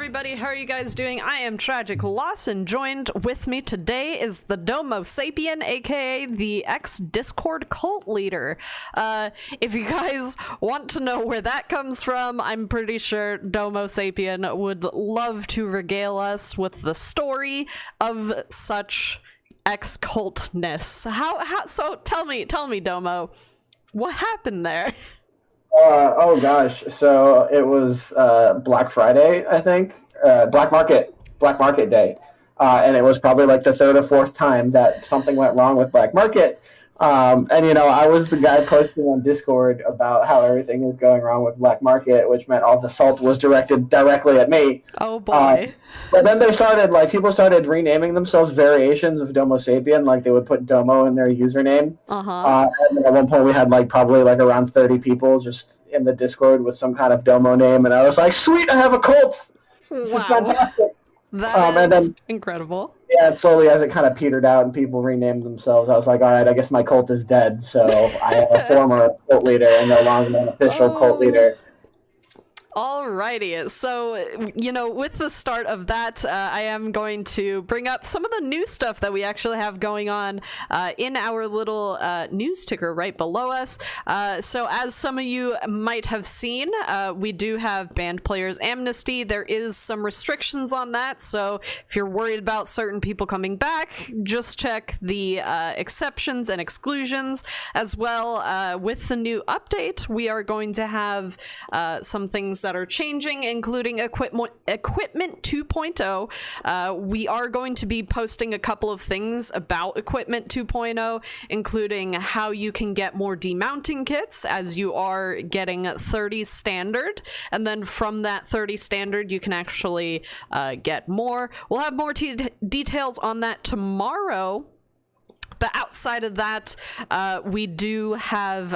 everybody, how are you guys doing? I am Tragic Loss, and joined with me today is the Domo Sapien, aka the ex-Discord cult leader. If you guys want to know where that comes from, I'm pretty sure Domo Sapien would love to regale us with the story of such ex-cultness. So tell me, Domo, what happened there? Oh gosh, so it was Black Friday, I think, Black Market Day, and it was probably like the third or fourth time that something went wrong with Black Market, and you know, I was the guy posting on Discord about how everything is going wrong with Black Market, which meant all the salt was directed directly at me. Oh boy. But then they started, people started renaming themselves variations of Domo Sapien, like they would put Domo in their username. And at one point we had probably around 30 people just in the Discord with some kind of Domo name, and I was like, sweet, I have a cult! This is fantastic! That is incredible. Yeah, and slowly as it kind of petered out and people renamed themselves, I was like, all right, I guess my cult is dead, so I am a former cult leader and no longer an official cult leader. Alrighty, so, you know, with the start of that, I am going to bring up some of the new stuff that we actually have going on in our little news ticker right below us. So as some of you might have seen, we do have banned players Amnesty. There is some restrictions on that, so if you're worried about certain people coming back, just check the exceptions and exclusions. As well, with the new update, we are going to have some things that are changing, including equipment 2.0. We are going to be posting a couple of things about equipment 2.0, including how you can get more demounting kits, as you are getting 30 standard, and then from that 30 standard you can actually get more. We'll have more details on that tomorrow. But outside of that, we do have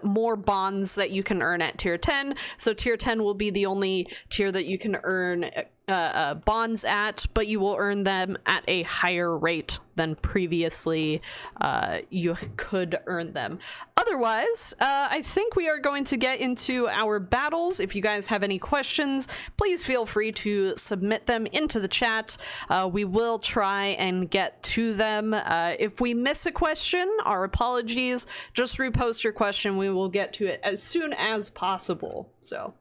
more bonds that you can earn at tier 10. So tier 10 will be the only tier that you can earn bonds at, but you will earn them at a higher rate than previously you could earn them. Otherwise, I think we are going to get into our battles. If you guys have any questions, please feel free to submit them into the chat. We will try and get to them. If we miss a question, our apologies. Just repost your question. We will get to it as soon as possible. So,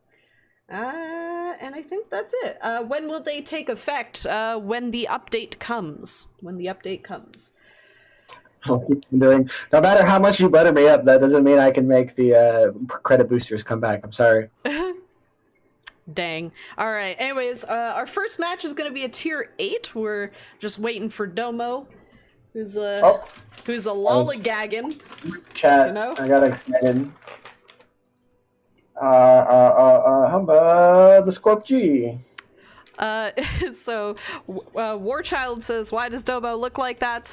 and I think that's it. When will they take effect? When the update comes. When the update comes. No matter how much you butter me up, that doesn't mean I can make the credit boosters come back. I'm sorry. Dang. All right. Anyways, our first match is going to be a tier 8. We're just waiting for Domo, who's a lollygagging. Chat. You know? I got excited. How about the Scorp G? So Warchild says, why does Domo look like that?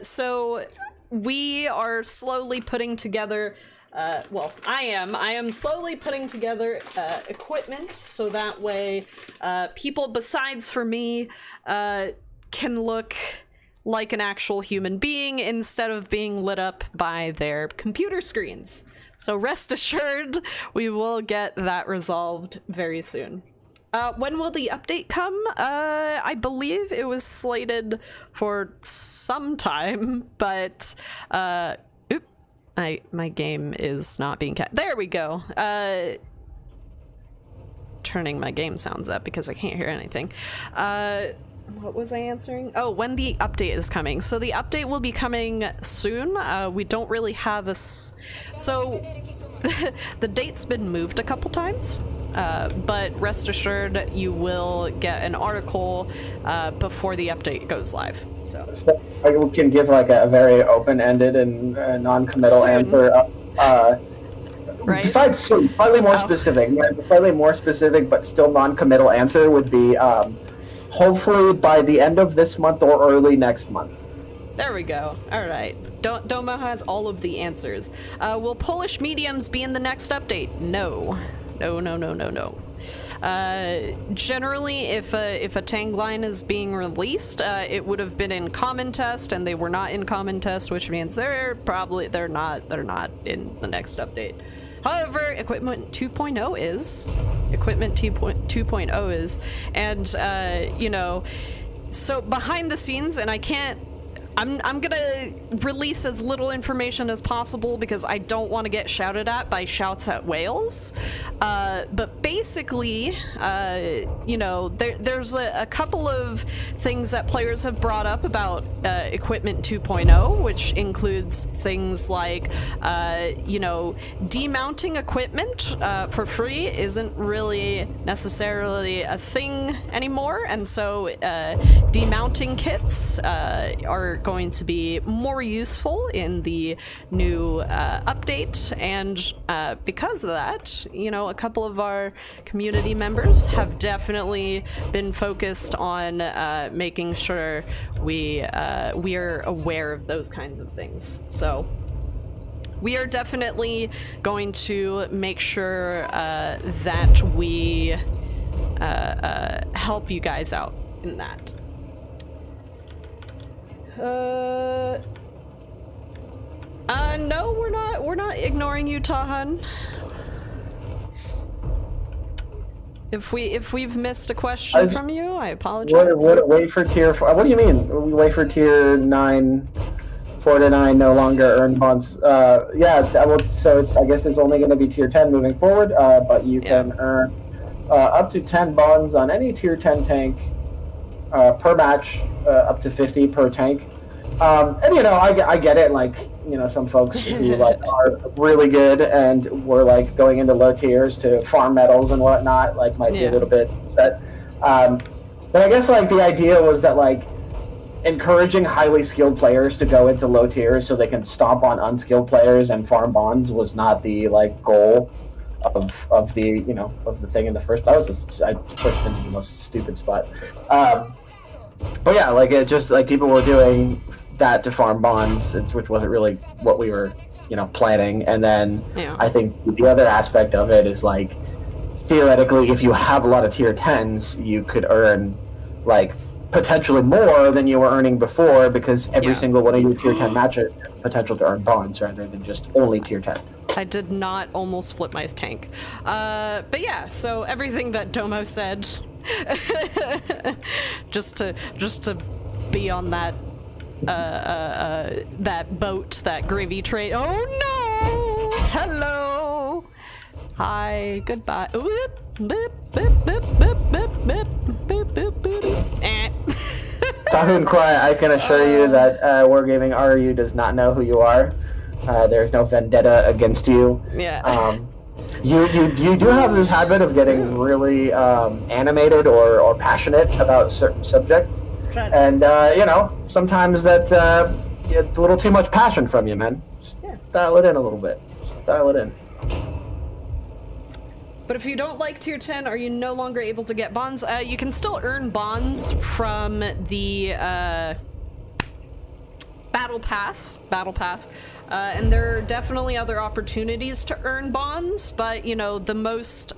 So we are slowly putting together, well, I am slowly putting together equipment, so that way people besides for me can look like an actual human being instead of being lit up by their computer screens. So rest assured, we will get that resolved very soon. When will the update come? I believe it was slated for some time, but my game is not being there we go. Turning my game sounds up because I can't hear anything. What was I answering? Oh, when the update is coming. So the update will be coming soon. We don't really have a... So the date's been moved a couple times, but rest assured you will get an article before the update goes live. So I can give a very open-ended and non-committal answer. Right? Besides slightly more specific, slightly more specific but still non-committal answer would be hopefully by the end of this month or early next month. There we go. All right. Domo has all of the answers. Will Polish mediums be in the next update? No. No. Generally, if a tagline is being released, it would have been in common test, and they were not in common test, which means they're not in the next update. However, Equipment 2.0 is. Equipment 2.0 is. And, you know, so behind the scenes, and I'm gonna release as little information as possible because I don't want to get shouted at by shouts at whales. But basically, you know, there's a couple of things that players have brought up about Equipment 2.0, which includes things like, you know, demounting equipment for free isn't really necessarily a thing anymore, and so demounting kits are going to be more useful in the new update, and because of that, you know, a couple of our community members have definitely been focused on making sure we are aware of those kinds of things. So we are definitely going to make sure that we help you guys out in that. No, we're not ignoring you, Tahan. If we've missed a question from you, I apologize. Wait for tier 4. What do you mean? We wait for tier 9, 4 to 9 no longer earn bonds. Yeah, so it's, I guess it's only going to be tier 10 moving forward, but you can earn up to 10 bonds on any tier 10 tank per match, up to 50 per tank. And you know, I get it. Like, you know, some folks who like are really good and were like going into low tiers to farm medals and whatnot, like might be a little bit upset. But I guess like the idea was that like encouraging highly skilled players to go into low tiers so they can stomp on unskilled players and farm bonds was not the like goal of the, you know, of the thing in the first. I pushed into the most stupid spot. But yeah, like it just like people were doing that to farm bonds, which wasn't really what we were, you know, planning. And then I think the other aspect of it is like theoretically, if you have a lot of tier 10s, you could earn like potentially more than you were earning before, because every single one of your tier 10 matches has potential to earn bonds rather than just only tier 10. I did not almost flip my tank. But yeah, so everything that Domo said, just to be on that that boat, that gravy train. Oh no! Hello. Hi. Goodbye. Tahu and Kwai, I can assure you that Wargaming RU does not know who you are. There's no vendetta against you. Yeah. You do have this habit of getting really animated or passionate about certain subject, and you know, sometimes that it's a little too much passion from you, man. Just dial it in a little bit. Just dial it in. But if you don't like tier 10, are you no longer able to get bonds? You can still earn bonds from the Battle Pass. And there are definitely other opportunities to earn bonds, but you know, the most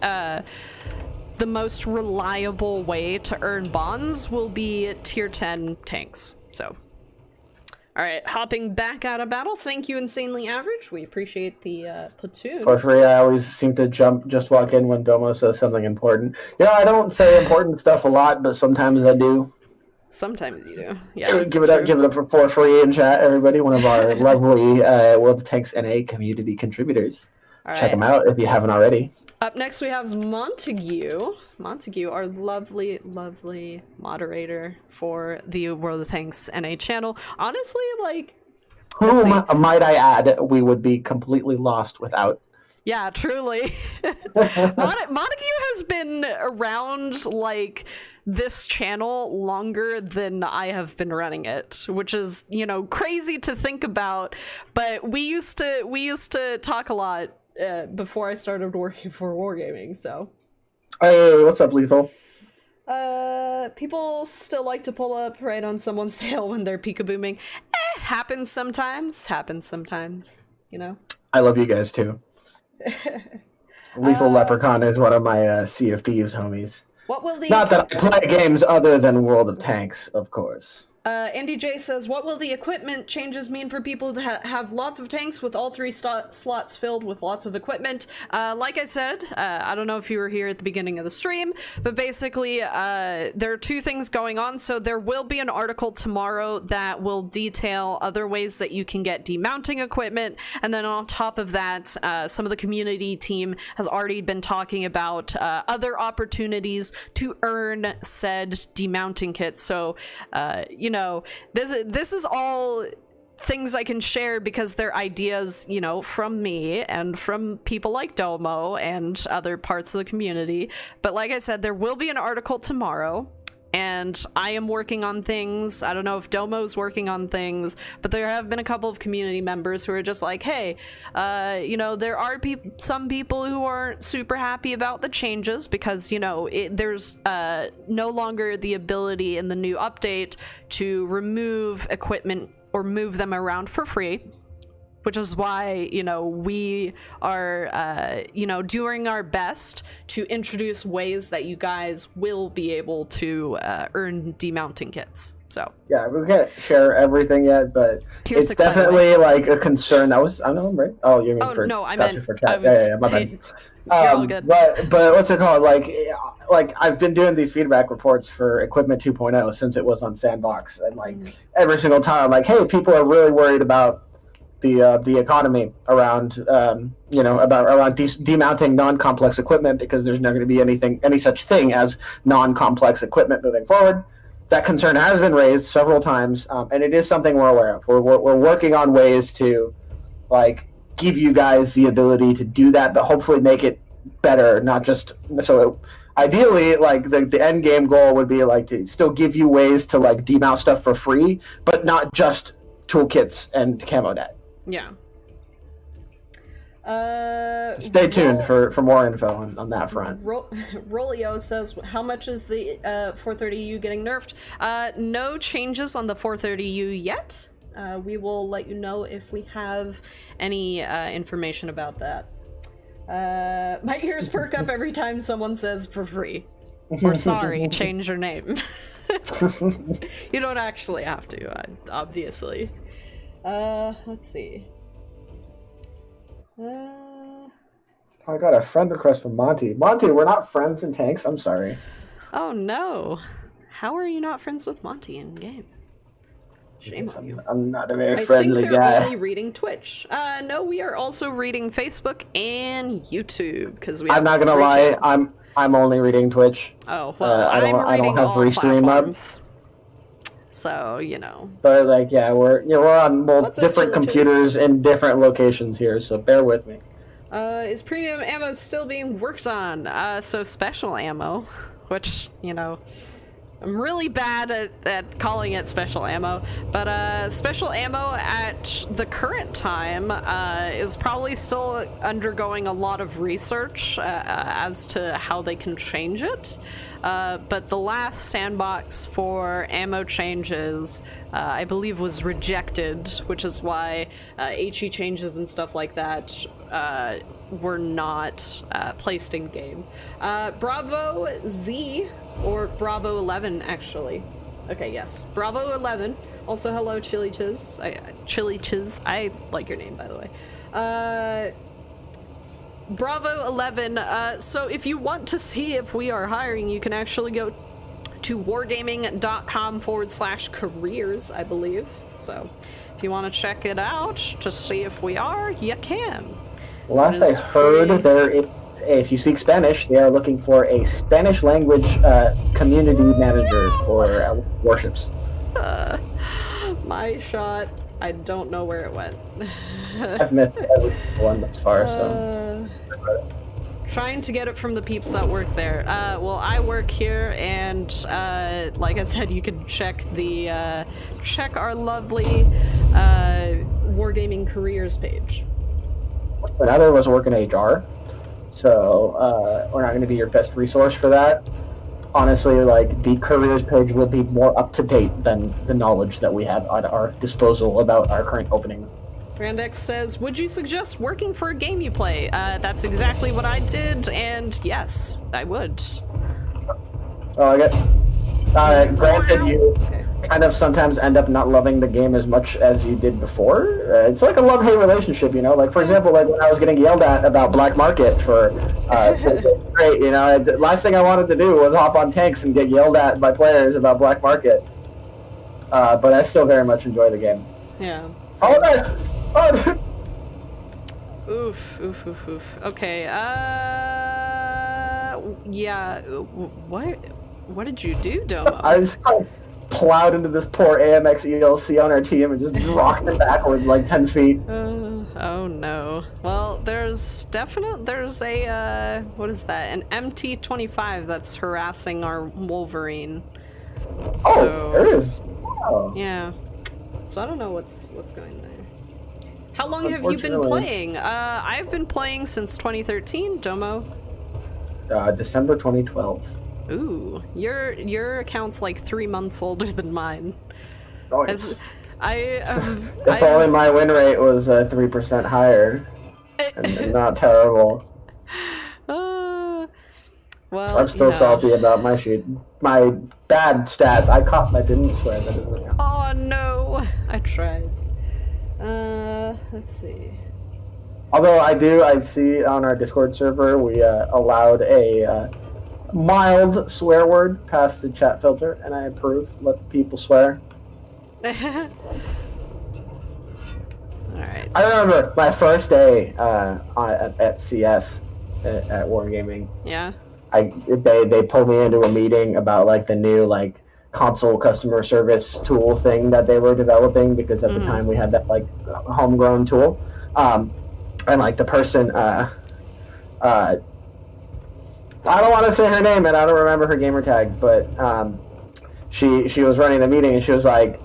reliable way to earn bonds will be tier 10 tanks. So, all right, hopping back out of battle. Thank you, Insanely Average. We appreciate the platoon. For free, I always seem to just walk in when Domo says something important. Yeah, I don't say important stuff a lot, but sometimes I do. Sometimes you do. Yeah. Give it up for free in chat, everybody. One of our lovely World of Tanks NA community contributors. Check them out if you haven't already. Up next, we have Montague. Montague, our lovely, lovely moderator for the World of Tanks NA channel. Honestly, like, whom, might I add, we would be completely lost without. Yeah, truly. Montague has been around, like, this channel longer than I have been running it, which is, you know, crazy to think about. But we used to talk a lot before I started working for Wargaming. So, hey, what's up, Lethal? People still like to pull up right on someone's tail when they're peekabooming. Happens sometimes. You know. I love you guys too. Lethal Leprechaun is one of my Sea of Thieves homies. What will the Not that I play games other than World of Tanks, of course. Andy J says, what will the equipment changes mean for people that have lots of tanks with all 3 slots filled with lots of equipment? Like I said, I don't know if you were here at the beginning of the stream, but basically there are 2 things going on. So there will be an article tomorrow that will detail other ways that you can get demounting equipment. And then on top of that, some of the community team has already been talking about other opportunities to earn said demounting kits. So, you know, this is all things I can share because they're ideas, you know, from me and from people like Domo and other parts of the community. But like I said, there will be an article tomorrow, and I am working on things. I don't know if Domo's working on things, but there have been a couple of community members who are just like, hey, you know, there are some people who aren't super happy about the changes because, you know, there's no longer the ability in the new update to remove equipment or move them around for free, which is why, you know, we are, you know, doing our best to introduce ways that you guys will be able to earn demounting kits. So yeah, we can't share everything yet, but Tier it's 6, definitely like a concern. I know, right? Oh, you mean for no, I gotcha, meant for chat. I was Yeah, my bad. You're all good. But what's it called? Like I've been doing these feedback reports for Equipment 2.0 since it was on Sandbox, and like every single time, I'm like, hey, people are really worried about the economy around you know, around demounting non-complex equipment because there's not going to be any such thing as non-complex equipment moving forward. That concern has been raised several times, and it is something we're aware of. We're working on ways to like give you guys the ability to do that, but hopefully make it better, not just so. Ideally, like the end game goal would be like to still give you ways to like demount stuff for free, but not just toolkits and camo net. Yeah. Stay tuned for more info on that front. Rolio says, how much is the 430U getting nerfed? No changes on the 430U yet. We will let you know if we have any information about that. My ears perk up every time someone says for free. Or sorry, change your name. You don't actually have to, obviously. Let's see. I got a friend request from Monty. Monty, we're not friends in tanks. I'm sorry. Oh no. How are you not friends with Monty in game? Shame on you. I'm not a very friendly guy. I think they're guy. only reading Twitch. No, we are also reading Facebook and YouTube because we. I'm not gonna lie. Channels. I'm only reading Twitch. Oh well, I don't have Restream up. So you know. But like, yeah, we're on different computers in different locations here, so bear with me. Is premium ammo still being worked on? So special ammo, which, you know, I'm really bad at calling it special ammo, but special ammo at the current time is probably still undergoing a lot of research as to how they can change it. But the last sandbox for ammo changes, I believe, was rejected, which is why HE changes and stuff like that were not placed in game. Bravo Z, or Bravo 11 actually. Okay, yes, Bravo 11. Also, hello, Chili Chiz. Chili Chiz. I like your name, by the way. Bravo 11. So if you want to see if we are hiring, you can actually go to wargaming.com/careers, I believe. So if you want to check it out to see if we are, you can. Last I heard, there is, if you speak Spanish, they are looking for a Spanish language community manager for warships. My shot. I don't know where it went. I've missed every one thus far, so. Trying to get it from the peeps that work there. Well, I work here, and like I said, you can check the check our lovely Wargaming careers page. Neither of us work in HR, so we're not going to be your best resource for that. Honestly, like, the careers page will be more up to date than the knowledge that we have at our disposal about our current openings. Randex says, would you suggest working for a game you play? That's exactly what I did, and yes, I would. Oh, I get. Granted, you kind of sometimes end up not loving the game as much as you did before. It's like a love-hate relationship, you know. Like for example, like when I was getting yelled at about Black Market for great, you know, the last thing I wanted to do was hop on tanks and get yelled at by players about Black Market. But I still very much enjoy the game. Yeah. Oh, nice. Oh, Oof. Okay. Yeah. What did you do, Domo? I just plowed into this poor AMX ELC on our team and just rocked it backwards like 10 feet. Oh no. Well, there's a what is that? An MT-25 that's harassing our Wolverine. Oh, So, there it is. Wow. yeah. So I don't know what's going there. How long have you been playing? I've been playing since 2013, Domo. December 2012. Ooh, your account's like 3 months older than mine. Oh, If only my win rate was 3% higher, and not terrible. Well, I'm still salty about my bad stats. I didn't swear, that doesn't count. Oh no, I tried. Let's see. Although I see on our Discord server we allowed a mild swear word past the chat filter, and I approve. Let the people swear. Alright. I remember my first day at CS at Wargaming. Yeah. They pulled me into a meeting about like the new like console customer service tool thing that they were developing, because at the time we had that like homegrown tool, and like the person I don't want to say her name and I don't remember her gamer tag, but she was running the meeting and she was like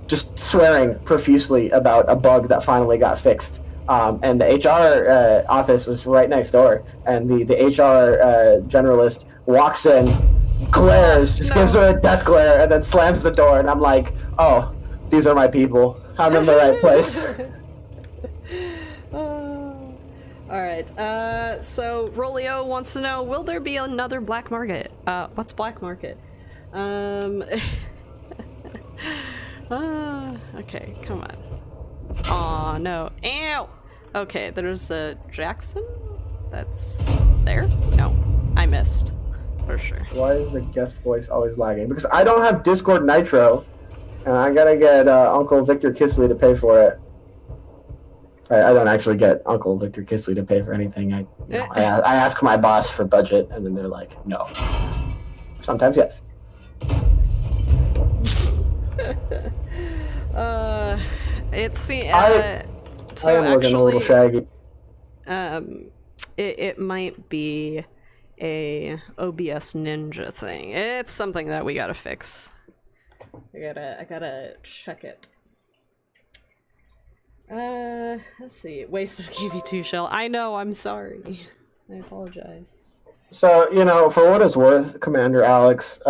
just swearing profusely about a bug that finally got fixed. And the HR office was right next door, and the HR generalist walks in, glares, gives her a death glare, and then slams the door, and I'm like, oh, these are my people. I'm in the right place. Alright, so Rolio wants to know, will there be another black market? What's black market? Okay, come on. Aw, no. Ow! Okay, there's a Jackson? That's there? No, I missed. For sure. Why is the guest voice always lagging? Because I don't have Discord Nitro, and I gotta get Uncle Victor Kisley to pay for it. I don't actually get Uncle Victor Kisley to pay for anything. I ask my boss for budget, and then they're like, no. Sometimes yes. So I am looking a little shaggy. It might be a OBS Ninja thing. It's something that we gotta fix. I gotta check it. Let's see. Waste of KV2 shell. I know, I'm sorry. I apologize. So, you know, for what it's worth, Commander Alex,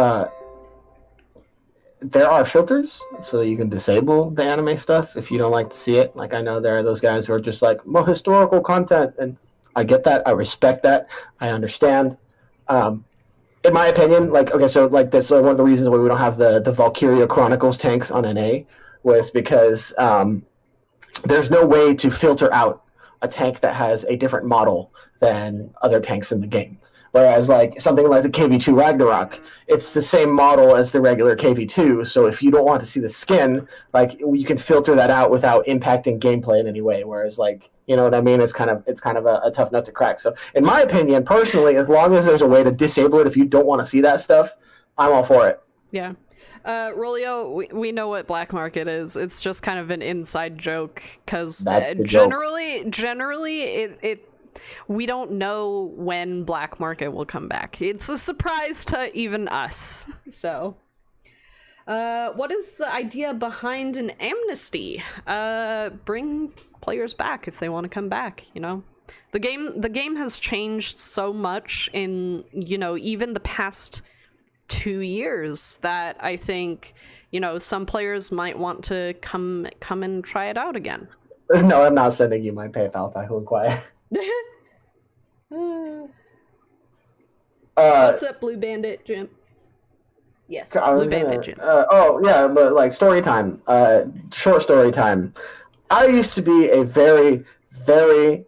there are filters so that you can disable the anime stuff if you don't like to see it. Like, I know there are those guys who are just like, more historical content, and I get that. I respect that. I understand. In my opinion, like, okay, so like that's one of the reasons why we don't have the Valkyria Chronicles tanks on NA was because there's no way to filter out a tank that has a different model than other tanks in the game. Whereas like something like the KV2 Ragnarok, it's the same model as the regular KV2. So if you don't want to see the skin, like you can filter that out without impacting gameplay in any way. Whereas like, you know what I mean? It's kind of a tough nut to crack. So in my opinion, personally, as long as there's a way to disable it if you don't want to see that stuff, I'm all for it. Yeah. Rolio, we know what black market is. It's just kind of an inside joke because generally we don't know when black market will come back. It's a surprise to even us. So, what is the idea behind an amnesty? Bring players back if they want to come back, you know? The game has changed so much in, you know, even the past 2 years that I think, you know, some players might want to come and try it out again. No, I'm not sending you my PayPal to inquire. What's up, Blue Bandit, Jim? Yes, I was Lupe gonna, Pigeon. oh yeah, but like story time, short story time. I used to be a very, very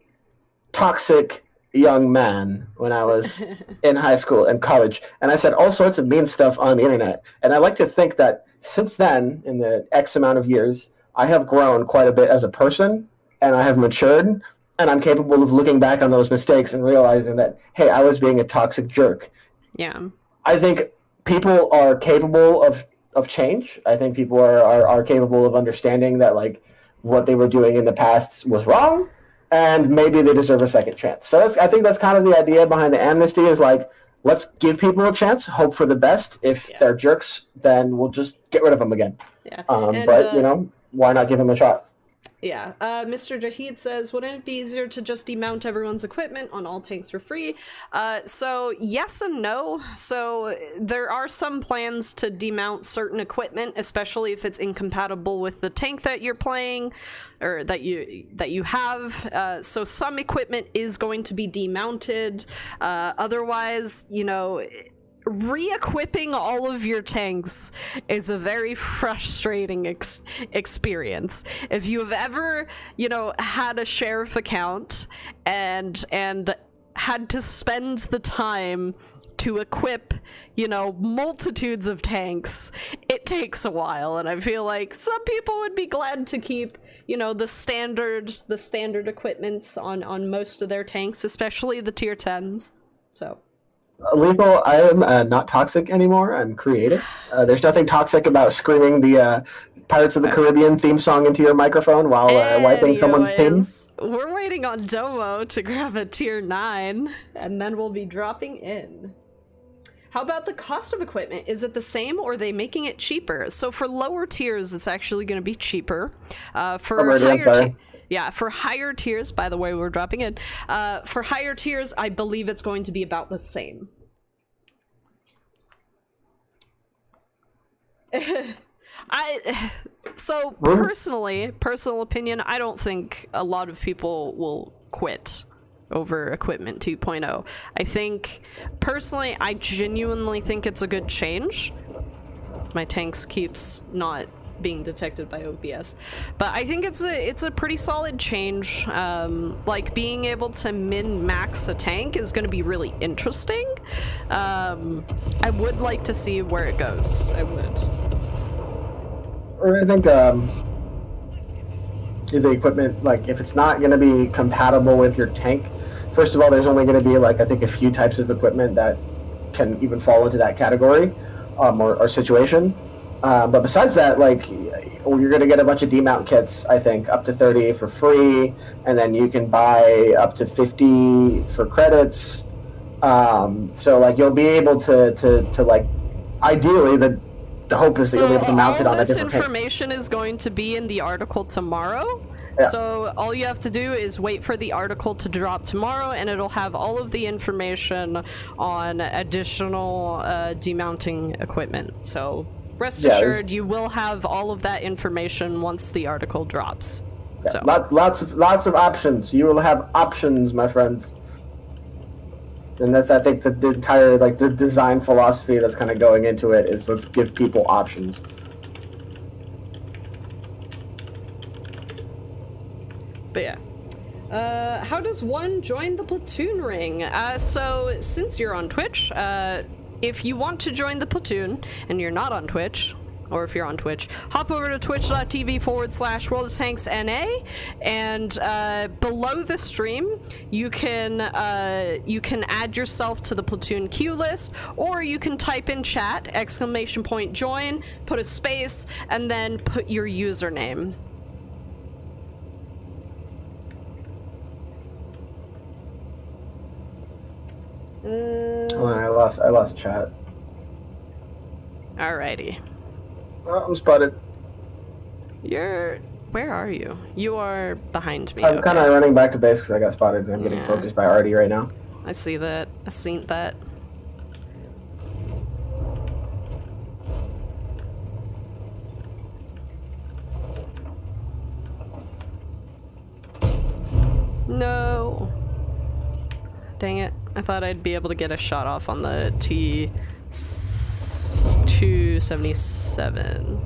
toxic young man when I was in high school and college, and I said all sorts of mean stuff on the internet. And I like to think that since then, in the X amount of years, I have grown quite a bit as a person, and I have matured, and I'm capable of looking back on those mistakes and realizing that, hey, I was being a toxic jerk. Yeah. I think people are capable of change. I think people are capable of understanding that like what they were doing in the past was wrong, and maybe they deserve a second chance. So I think that's kind of the idea behind the amnesty is like, let's give people a chance, hope for the best. If they're jerks, then we'll just get rid of them again. Yeah. But, you know, why not give them a shot? Yeah, Mr. Jahid says, wouldn't it be easier to just demount everyone's equipment on all tanks for free? So yes and no. So there are some plans to demount certain equipment, especially if it's incompatible with the tank that you're playing, or that you have. So some equipment is going to be demounted. Otherwise, you know, re-equipping all of your tanks is a very frustrating experience. If you have ever, you know, had a sheriff account and had to spend the time to equip, you know, multitudes of tanks, it takes a while, and I feel like some people would be glad to keep, you know, the standard equipments on most of their tanks, especially the tier 10s. So Lethal, I am not toxic anymore. I'm creative. There's nothing toxic about screaming the Pirates of the Caribbean theme song into your microphone while wiping someone's team. We're waiting on Domo to grab a tier 9, and then we'll be dropping in. How about the cost of equipment? Is it the same, or are they making it cheaper? So for lower tiers, it's actually going to be cheaper. For higher tiers, by the way, we're dropping in. For higher tiers, I believe it's going to be about the same. Personal opinion, I don't think a lot of people will quit over equipment 2.0. I think, personally, I genuinely think it's a good change. My tanks keeps not being detected by OBS, but I think it's a pretty solid change. Like, being able to min-max a tank is going to be really interesting. I would like to see where it goes. I would. Or I think the equipment, like, if it's not going to be compatible with your tank, first of all, there's only going to be, like, I think a few types of equipment that can even fall into that category or situation. But besides that, like, you're going to get a bunch of demount kits, I think, up to 30 for free, and then you can buy up to 50 for credits. So, like, you'll be able to like, ideally, the hope is that you'll be able to mount it on a different tank. All this information is going to be in the article tomorrow. Yeah. So all you have to do is wait for the article to drop tomorrow, and it'll have all of the information on additional demounting equipment. So rest assured, you will have all of that information once the article drops. Yeah, so lots of options. You will have options, my friends. And that's, I think, the entire, like, the design philosophy that's kind of going into it is, let's give people options. But yeah. How does one join the Platoon ring? So since you're on Twitch, if you want to join the Platoon and you're not on Twitch, or if you're on Twitch, hop over to twitch.tv/WorldofTanksNA, and below the stream, you can add yourself to the Platoon queue list, or you can type in chat, !join, put a space, and then put your username. I lost chat. Alrighty. Oh, I'm spotted. Where are you? You are behind me. I'm kind of running back to base because I got spotted and I'm getting focused by Artie right now. I see that. I seen that. No. Dang it. I thought I'd be able to get a shot off on the T2 277.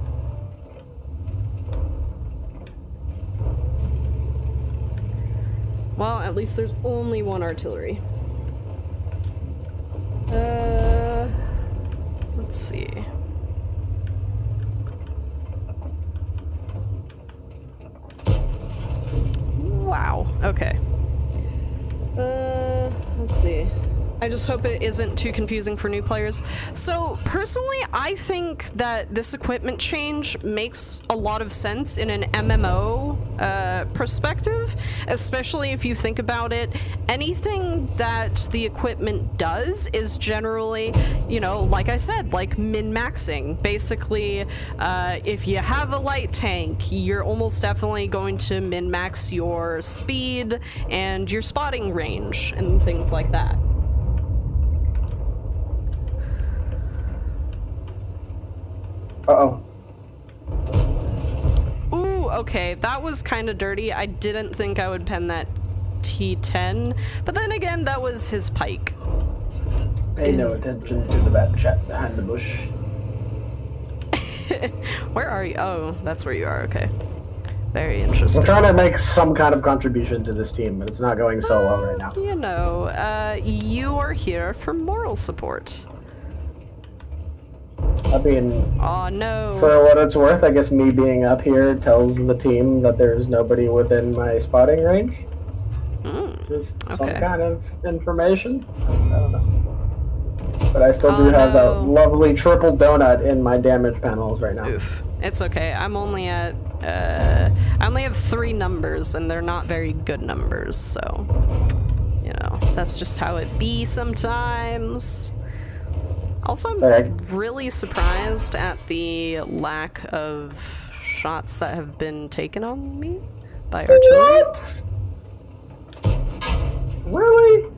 Well, at least there's only one artillery. Let's see. Wow, okay. Let's see. I just hope it isn't too confusing for new players. So, personally, I think that this equipment change makes a lot of sense in an MMO perspective, especially if you think about it. Anything that the equipment does is generally, you know, like I said, like min-maxing. Basically, if you have a light tank, you're almost definitely going to min-max your speed and your spotting range and things like that. Uh-oh. Ooh, okay, that was kind of dirty. I didn't think I would pen that T10, but then again, that was his pike. Pay no attention to the bad chat behind the bush. Where are you? Oh, that's where you are, okay. Very interesting. We're trying to make some kind of contribution to this team, but it's not going so well right now. You know, you are here for moral support. I mean, oh no. For what it's worth, I guess me being up here tells the team that there's nobody within my spotting range. Just some kind of information. I don't know. But I still do have that lovely triple donut in my damage panels right now. Oof. It's okay. I'm only at, I only have 3 numbers, and they're not very good numbers, so, you know, that's just how it be sometimes. Also, I'm really surprised at the lack of shots that have been taken on me by artillery. What? Really?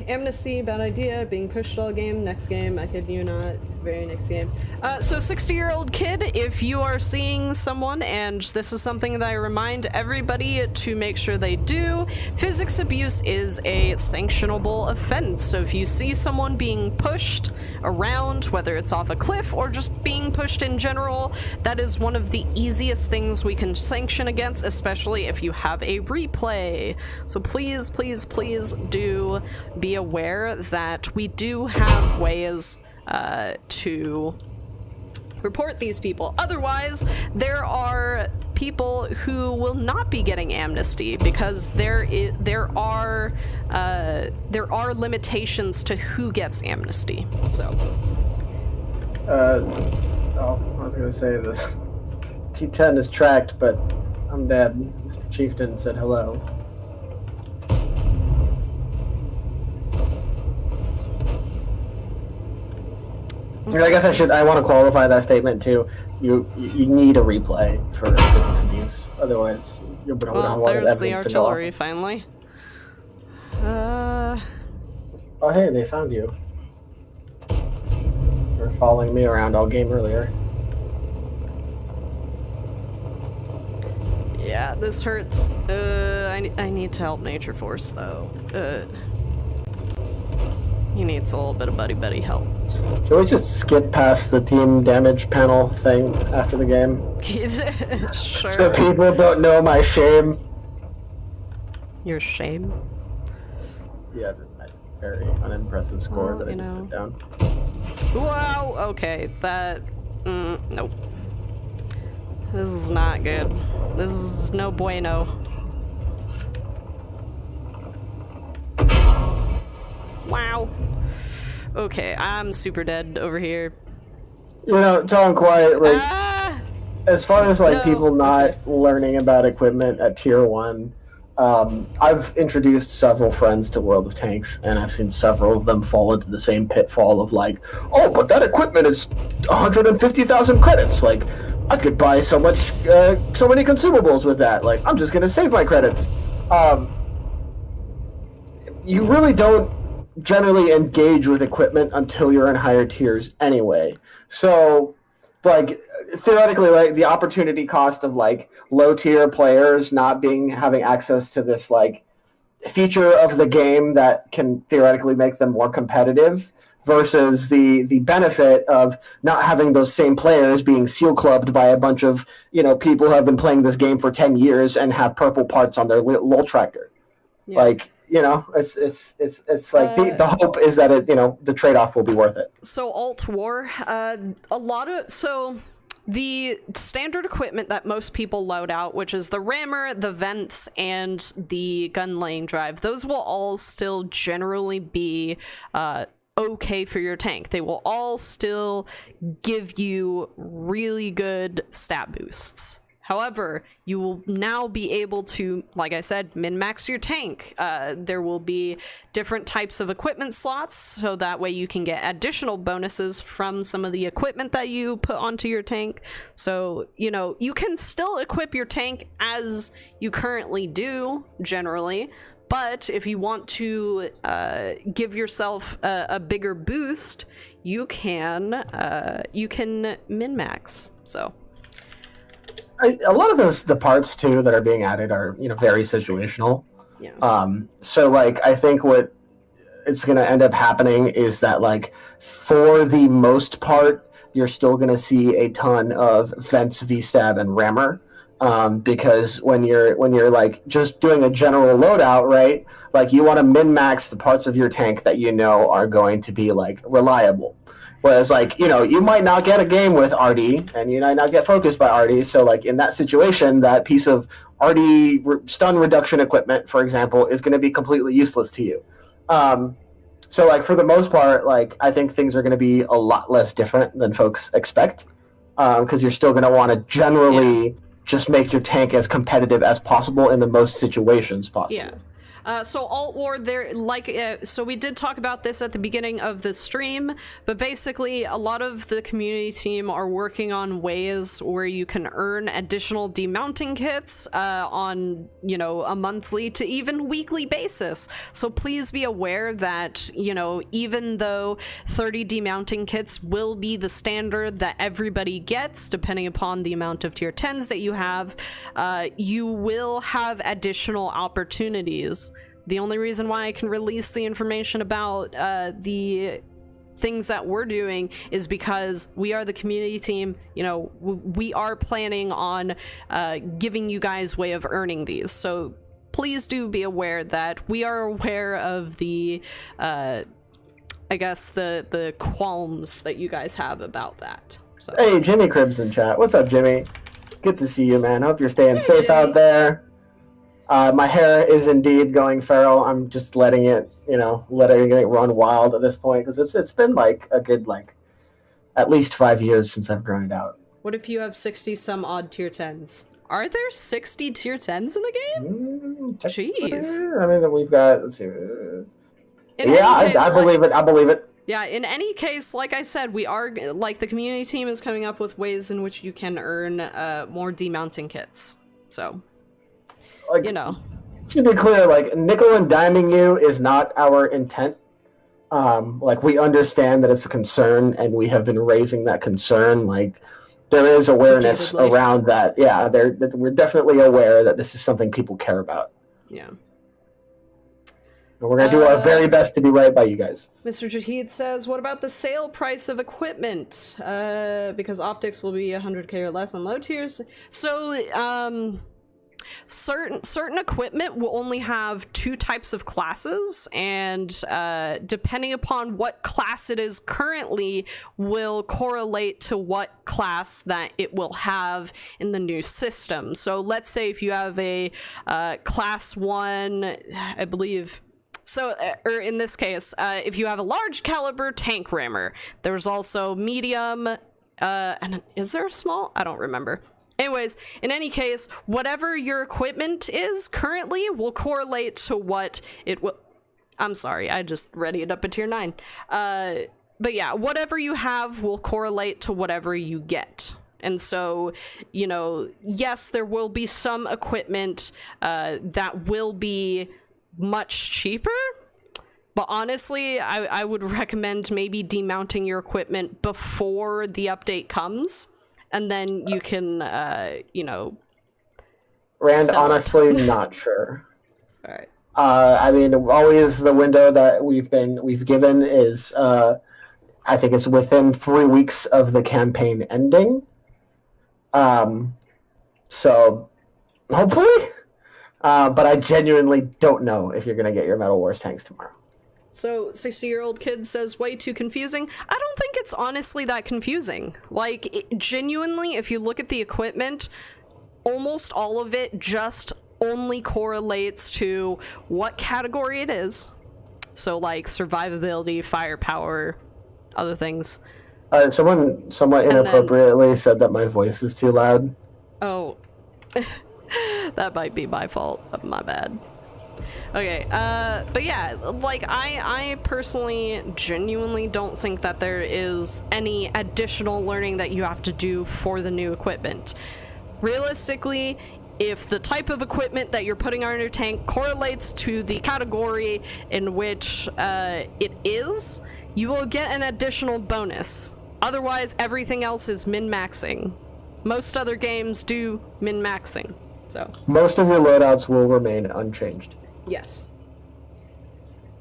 Amnesty, bad idea, being pushed all game, next game, I kid you not, very next game. So 60-year-old kid, if you are seeing someone, and this is something that I remind everybody to make sure they do, physics abuse is a sanctionable offense. So if you see someone being pushed around, whether it's off a cliff or just being pushed in general, that is one of the easiest things we can sanction against, especially if you have a replay. So please, please, please do be aware that we do have ways to report these people. Otherwise, there are people who will not be getting amnesty because there are limitations to who gets amnesty. So. I was gonna say the T10 is tracked, but I'm dead. Mr. Chieftain said hello. I guess I want to qualify that statement too. You need a replay for physics abuse, otherwise you'll be well, there's the artillery finally. Oh hey, they found you. You were following me around all game earlier. Yeah, this hurts. I need to help Nature Force though. He needs a little bit of buddy help. Can we just skip past the team damage panel thing after the game? Sure. So people don't know my shame. Your shame? Yeah, my very unimpressive score that I didn't put down. Wow, okay, that... nope. This is not good. This is no bueno. Wow. Okay, I'm super dead over here. You know, telling quiet, like, as far as, like, people not learning about equipment at Tier 1, I've introduced several friends to World of Tanks, and I've seen several of them fall into the same pitfall of, like, oh, but that equipment is 150,000 credits. Like, I could buy so many consumables with that. Like, I'm just gonna save my credits. You really don't generally engage with equipment until you're in higher tiers anyway. So, like, theoretically, like, the opportunity cost of, like, low tier players not having access to this, like, feature of the game that can theoretically make them more competitive versus the benefit of not having those same players being seal clubbed by a bunch of people who have been playing this game for 10 years and have purple parts on their LOL tractor. Yeah. Like, it's like the hope is that the trade-off will be worth it. So alt war, the standard equipment that most people load out, which is the rammer, the vents, and the gun lane drive, those will all still generally be okay for your tank. They will all still give you really good stat boosts. However, you will now be able to, like I said, min-max your tank. There will be different types of equipment slots, so that way you can get additional bonuses from some of the equipment that you put onto your tank. So, you can still equip your tank as you currently do, generally, but if you want to give yourself a bigger boost, you can min-max, so... A lot of the parts too that are being added are very situational. Yeah. So like I think what it's going to end up happening is that like for the most part you're still going to see a ton of vents, V-stab, and rammer. Because when you're like just doing a general loadout, right? Like you want to min-max the parts of your tank that are going to be like reliable. Whereas, like, you might not get a game with RD, and you might not get focused by RD. So, like, in that situation, that piece of RD stun reduction equipment, for example, is going to be completely useless to you. So, like, for the most part, like, I think things are going to be a lot less different than folks expect. Because you're still going to want to generally just make your tank as competitive as possible in the most situations possible. Yeah. So alt war there, so we did talk about this at the beginning of the stream, but basically a lot of the community team are working on ways where you can earn additional demounting kits on, a monthly to even weekly basis. So please be aware that, even though 30 demounting kits will be the standard that everybody gets, depending upon the amount of tier 10s that you have, you will have additional opportunities. The only reason why I can release the information about the things that we're doing is because we are the community team. We are planning on giving you guys way of earning these. So please do be aware that we are aware of the, I guess, the qualms that you guys have about that. So. Hey, Jimmy Cribs in chat. What's up, Jimmy? Good to see you, man. Hope you're staying safe Jimmy. Out there. My hair is indeed going feral. I'm just letting it run wild at this point because it's been like a good at least 5 years since I've grown it out. What if you have 60 some odd tier 10s? Are there 60 tier 10s in the game? Jeez. I mean, we've got. Let's see. I believe it. I believe it. Yeah, in any case, like I said, we are, the community team is coming up with ways in which you can earn more demounting kits. So. To be clear, nickel and diming you is not our intent. We understand that it's a concern, and we have been raising that concern. There is awareness around that. Yeah, we're definitely aware that this is something people care about. Yeah. And we're going to do our very best to be right by you guys. Mr. Jahid says, what about the sale price of equipment? Because optics will be 100k or less on low tiers. So, certain equipment will only have 2 types of classes, and depending upon what class it is currently will correlate to what class that it will have in the new system. So let's say if you have a class 1, I believe, so, or in this case, if you have a large caliber tank rammer, there's also medium, and is there a small? I don't remember. Anyways, in any case, whatever your equipment is currently will correlate to what it will... I'm sorry, I just readied up a tier 9. But yeah, whatever you have will correlate to whatever you get. And so, yes, there will be some equipment that will be much cheaper. But honestly, I would recommend maybe demounting your equipment before the update comes. And then you can, Rand, honestly, not sure. All right. I mean, always the window that we've given is I think it's within 3 weeks of the campaign ending. So hopefully, but I genuinely don't know if you're going to get your Metal Wars tanks tomorrow. So 60-year-old kid says way too confusing. I don't think it's honestly that confusing. Like, genuinely, if you look at the equipment, almost all of it just only correlates to what category it is. So, like, survivability, firepower, other things. Someone somewhat inappropriately said that my voice is too loud. Oh. That might be my fault. My bad. Okay, but yeah, like, I personally genuinely don't think that there is any additional learning that you have to do for the new equipment. Realistically, if the type of equipment that you're putting on your tank correlates to the category in which it is, you will get an additional bonus. Otherwise, everything else is min-maxing. Most other games do min-maxing, so. Most of your loadouts will remain unchanged. Yes.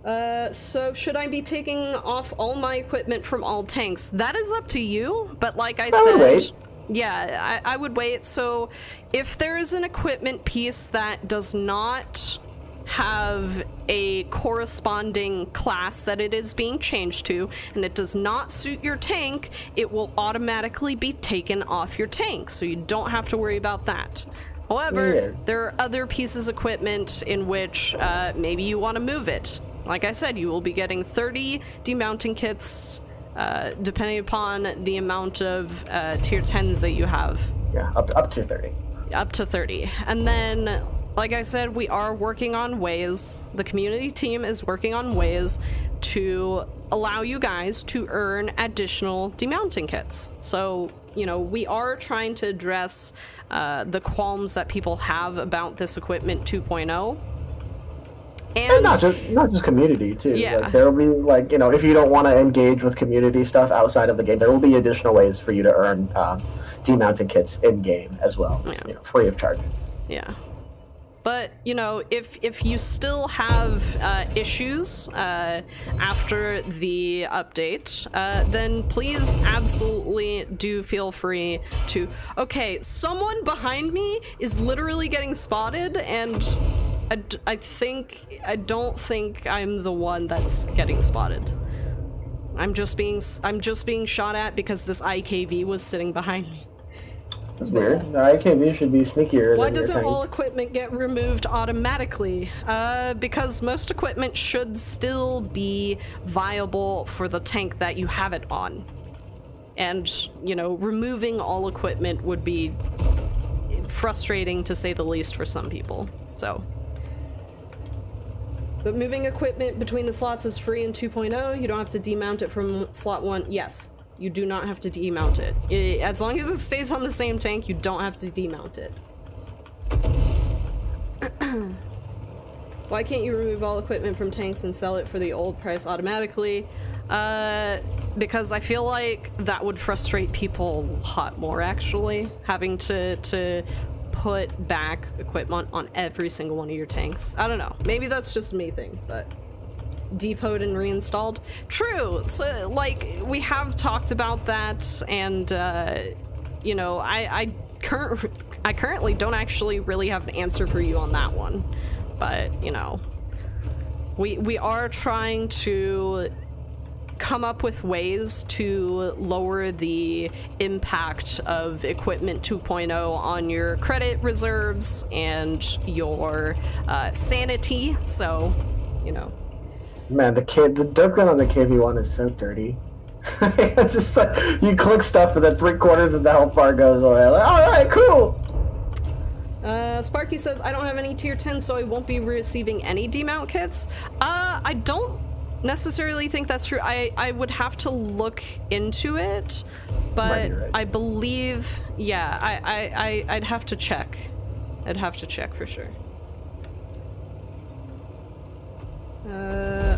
So should I be taking off all my equipment from all tanks? That is up to you, but like I said... wait. Yeah, I would wait. So if there is an equipment piece that does not have a corresponding class that it is being changed to, and it does not suit your tank, it will automatically be taken off your tank, so you don't have to worry about that. However, there are other pieces of equipment in which maybe you want to move it. Like I said, you will be getting 30 demounting kits, depending upon the amount of tier 10s that you have. Yeah, up to 30. Up to 30. And then, like I said, we are working on ways, the community team is working on ways to allow you guys to earn additional demounting kits. So, you know, we are trying to address the qualms that people have about this equipment 2.0. And not just community too. Yeah. Like, there will be, like, you know, if you don't want to engage with community stuff outside of the game, there will be additional ways for you to earn demounting kits in game as well, you know, free of charge. Yeah. But, you know, if you still have issues after the update, then please absolutely do feel free to... Okay, someone behind me is literally getting spotted, and I don't think I'm the one that's getting spotted. I'm just being shot at because this IKV was sitting behind me. That's weird. The IKV should be sneakier. Why doesn't all equipment get removed automatically? Because most equipment should still be viable for the tank that you have it on. And, you know, removing all equipment would be frustrating, to say the least, for some people. So. But moving equipment between the slots is free in 2.0. You don't have to demount it from slot 1. Yes. You do not have to demount it. As long as it stays on the same tank, you don't have to demount it. Why can't you remove all equipment from tanks and sell it for the old price automatically? Because I feel like that would frustrate people a lot more, actually. Having to put back equipment on every single one of your tanks. I don't know. Maybe that's just me thing, but... Depoted and reinstalled. True. So, like, we have talked about that, and you know, I currently don't actually really have an answer for you on that one, but you know, we are trying to come up with ways to lower the impact of equipment 2.0 on your credit reserves and your sanity. So, you know. Man, the dope gun on the KV1 is so dirty. It's just like, you click stuff and then 3/4 of the health bar goes away. Like, alright, cool! Sparky says, I don't have any tier 10, so I won't be receiving any demount kits. I don't necessarily think that's true. I would have to look into it, but right. I believe, yeah, I'd have to check. I'd have to check for sure.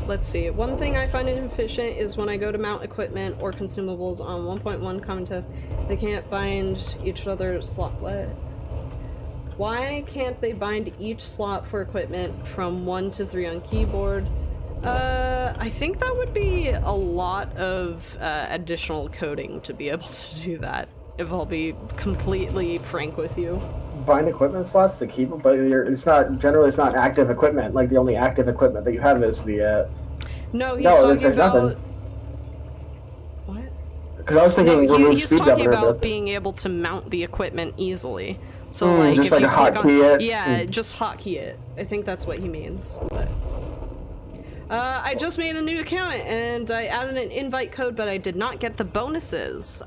Let's see. One thing I find inefficient is when I go to mount equipment or consumables on 1.1 common test, they can't bind each other slot. What? Why can't they bind each slot for equipment from 1 to 3 on keyboard? I think that would be a lot of additional coding to be able to do that, if I'll be completely frank with you. Bind equipment slots to keep it, but it's not active equipment. Like, the only active equipment that you have is the, No, he's talking about... nothing. What? Because I was thinking he's talking about being able to mount the equipment easily. So, like, just if like you a click hotkey it? Yeah, just hotkey it. I think that's what he means, but... I just made a new account, and I added an invite code, but I did not get the bonuses.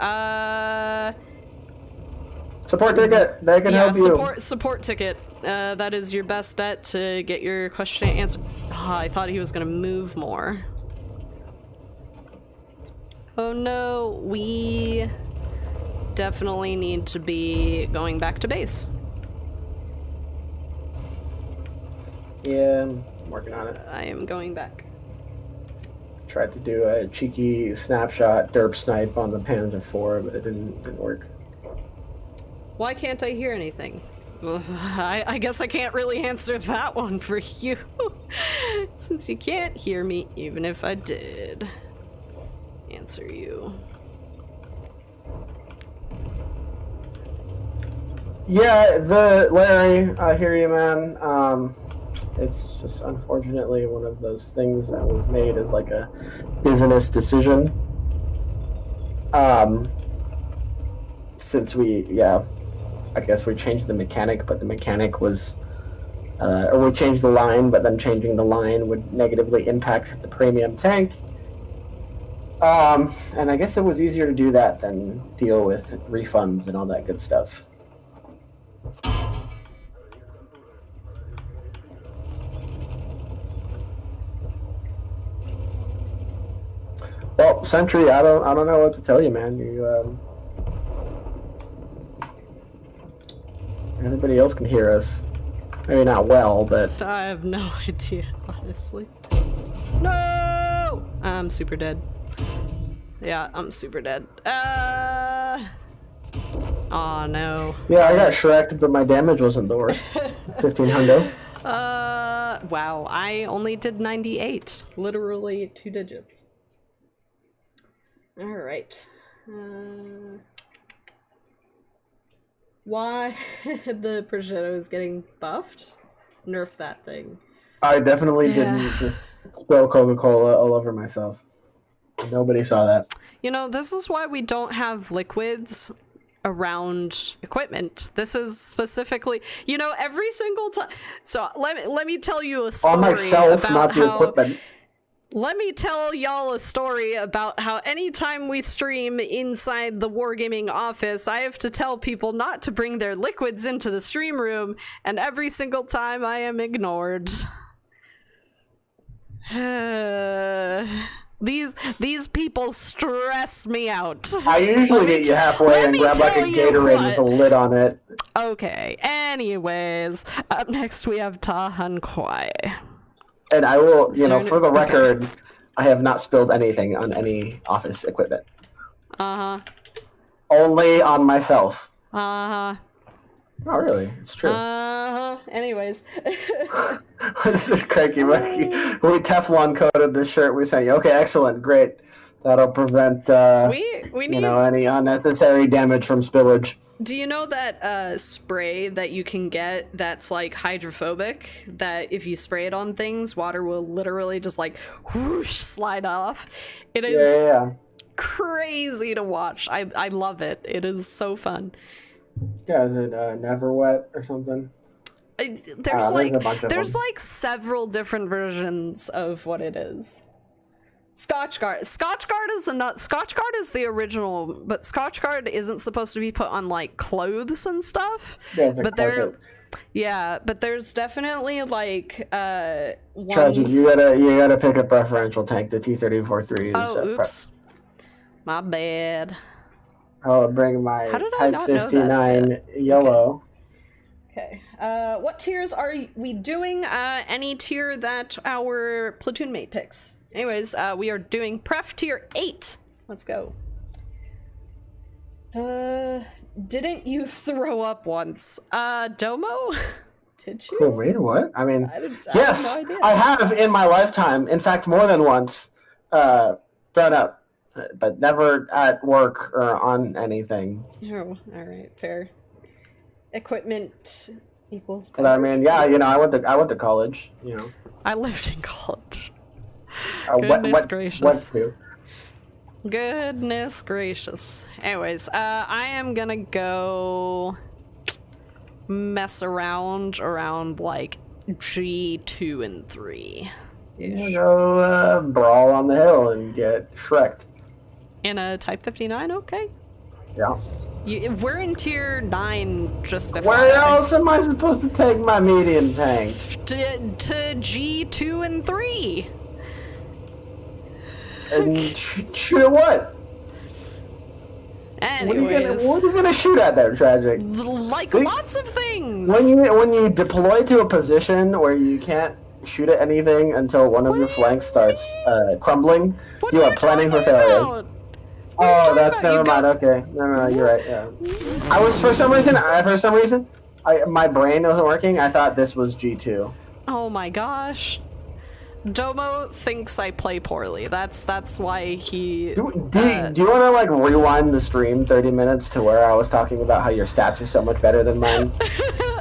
Support ticket! They can help you. Support ticket. That is your best bet to get your question answered. Oh, I thought he was gonna move more. Oh no, we definitely need to be going back to base. Yeah, I'm working on it. I am going back. Tried to do a cheeky snapshot derp snipe on the Panzer IV, but it didn't work. Why can't I hear anything? I guess I can't really answer that one for you. Since you can't hear me, even if I did answer you. Yeah, Larry, I hear you, man. It's just unfortunately one of those things that was made as like a business decision. Since I guess we changed the mechanic, but the mechanic was, or we changed the line, but then changing the line would negatively impact the premium tank. And I guess it was easier to do that than deal with refunds and all that good stuff. Well, Sentry, I don't know what to tell you, man. Everybody else can hear us. Maybe not well, but... I have no idea, honestly. No! I'm super dead. Yeah, I'm super dead. Aw, no. Yeah, I got Shrek'd, but my damage wasn't the worst. 1500. Wow, I only did 98. Literally 2 digits. Alright. Why the prosciutto is getting buffed? Nerf that thing. I definitely didn't just spill Coca-Cola all over myself. Nobody saw that. You know, this is why we don't have liquids around equipment. This is specifically, you know, every single time. So let me tell you a story on myself, about not the equipment. Let me tell y'all a story about how anytime we stream inside the Wargaming office, I have to tell people not to bring their liquids into the stream room, and every single time I am ignored. These people stress me out. I usually get you halfway and grab like a Gatorade with a lid on it. Okay, anyways, up next we have Tahan Kwai. And I will, for the record, I have not spilled anything on any office equipment. Uh-huh. Only on myself. Uh-huh. Oh, really? It's true. Uh-huh. Anyways. This is cranky monkey. We Teflon coated the shirt we sent you. Okay, excellent. Great. That'll prevent, we need... any unnecessary damage from spillage. Do you know that spray that you can get that's like hydrophobic, that if you spray it on things, water will literally just like whoosh slide off? It is crazy to watch. I love it. It is so fun. Yeah, is it Never Wet or something? There's like several different versions of what it is. Scotchguard is the original, but Scotchguard isn't supposed to be put on like clothes and stuff. Yeah, but there's definitely like ones... Tragic, you gotta pick a preferential tank. The T-34-3 is oops. My bad. I'll bring my Type 59 yellow. Okay. What tiers are we doing? Any tier that our platoon mate picks. Anyways, we are doing Pref Tier 8. Let's go. Didn't you throw up once? Domo? Did you? Cool read? What? I mean, yes, have no idea. I have in my lifetime. In fact, more than once, thrown up, but never at work or on anything. Oh, all right, fair. Equipment equals But I mean, yeah, I went to college. I lived in college. Goodness gracious. Went to. Goodness gracious. Anyways, I am gonna go mess around like G2 and 3. Go brawl on the hill and get shreked. In a Type 59, okay. Yeah. We're in tier 9, just FYI. Where else am I supposed to take my medium tank? To G2 and 3. And shoot at what? Anyways. What are you gonna shoot at there, Tragic? Like lots of things. When you deploy to a position where you can't shoot at anything until one of your flanks starts crumbling, you are planning for failure. Oh, that's never mind. Okay, no, you're right. Yeah, I was for some reason, my brain wasn't working. I thought this was G2. Oh my gosh. Domo thinks I play poorly. That's why he. Do you want to like rewind the stream 30 minutes to where I was talking about how your stats are so much better than mine?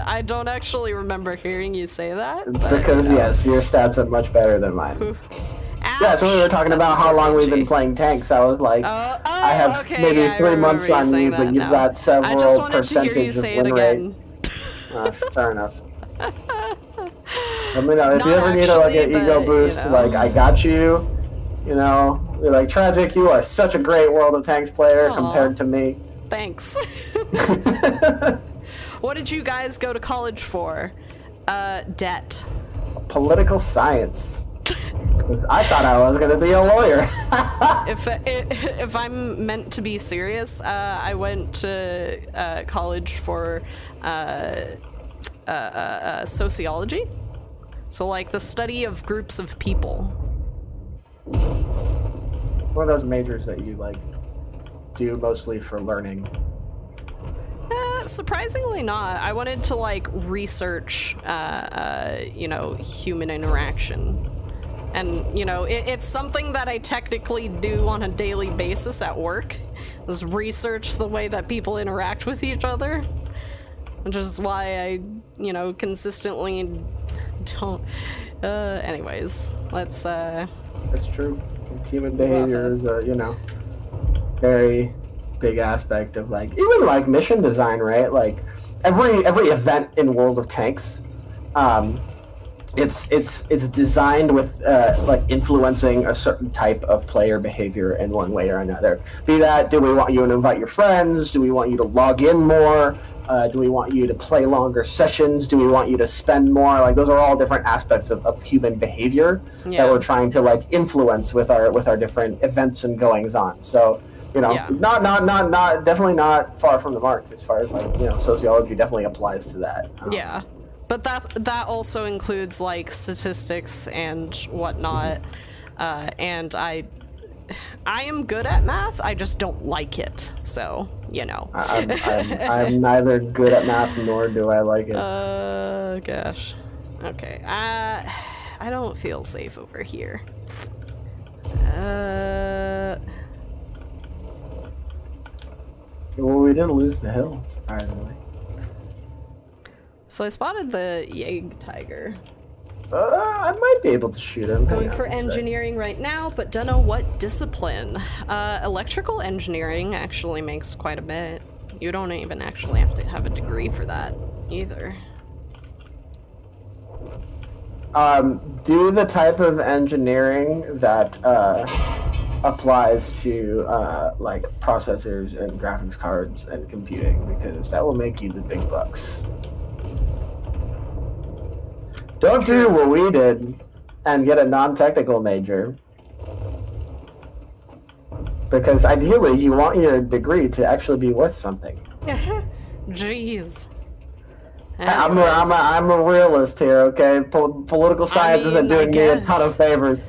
I don't actually remember hearing you say that. Because yes, your stats are much better than mine. Yeah, so we were talking about how long we've been playing tanks. I was like, I have maybe 3 months on you, but you've got several percentage of win rate. Fair enough. Let me know if you ever need an ego boost. Like, I got you. You're like, Tragic, you are such a great World of Tanks player compared to me. Thanks. What did you guys go to college for? Debt. Political science. I thought I was gonna be a lawyer. If I'm meant to be serious, I went to college for sociology. So like the study of groups of people. One of those majors that you like do mostly for learning. Surprisingly not. I wanted to like research, human interaction. And, it's something that I technically do on a daily basis at work, is research the way that people interact with each other. Which is why I, consistently don't... anyways, let's, That's true. Human behavior is, very big aspect of, like, even, like, mission design, right? Like, every event in World of Tanks, it's designed with like influencing a certain type of player behavior in one way or another. Be that, do we want you to invite your friends? Do we want you to log in more? Do we want you to play longer sessions? Do we want you to spend more? Like, those are all different aspects of human behavior that we're trying to like influence with our different events and goings on. So, not definitely not far from the mark as far as like, sociology definitely applies to that. Yeah. But that also includes like statistics and whatnot, and I am good at math. I just don't like it. So I'm neither good at math nor do I like it. Gosh. Okay. I don't feel safe over here. Well, we didn't lose the hill, surprisingly. So I spotted the Yeg Tiger. I might be able to shoot him. Going for engineering right now, but don't know what discipline. Electrical engineering actually makes quite a bit. You don't even actually have to have a degree for that, either. Do the type of engineering that applies to like processors and graphics cards and computing, because that will make you the big bucks. Don't do what we did and get a non-technical major. Because ideally, you want your degree to actually be worth something. Jeez. I'm a realist here, okay? Political science isn't doing me a ton of favors.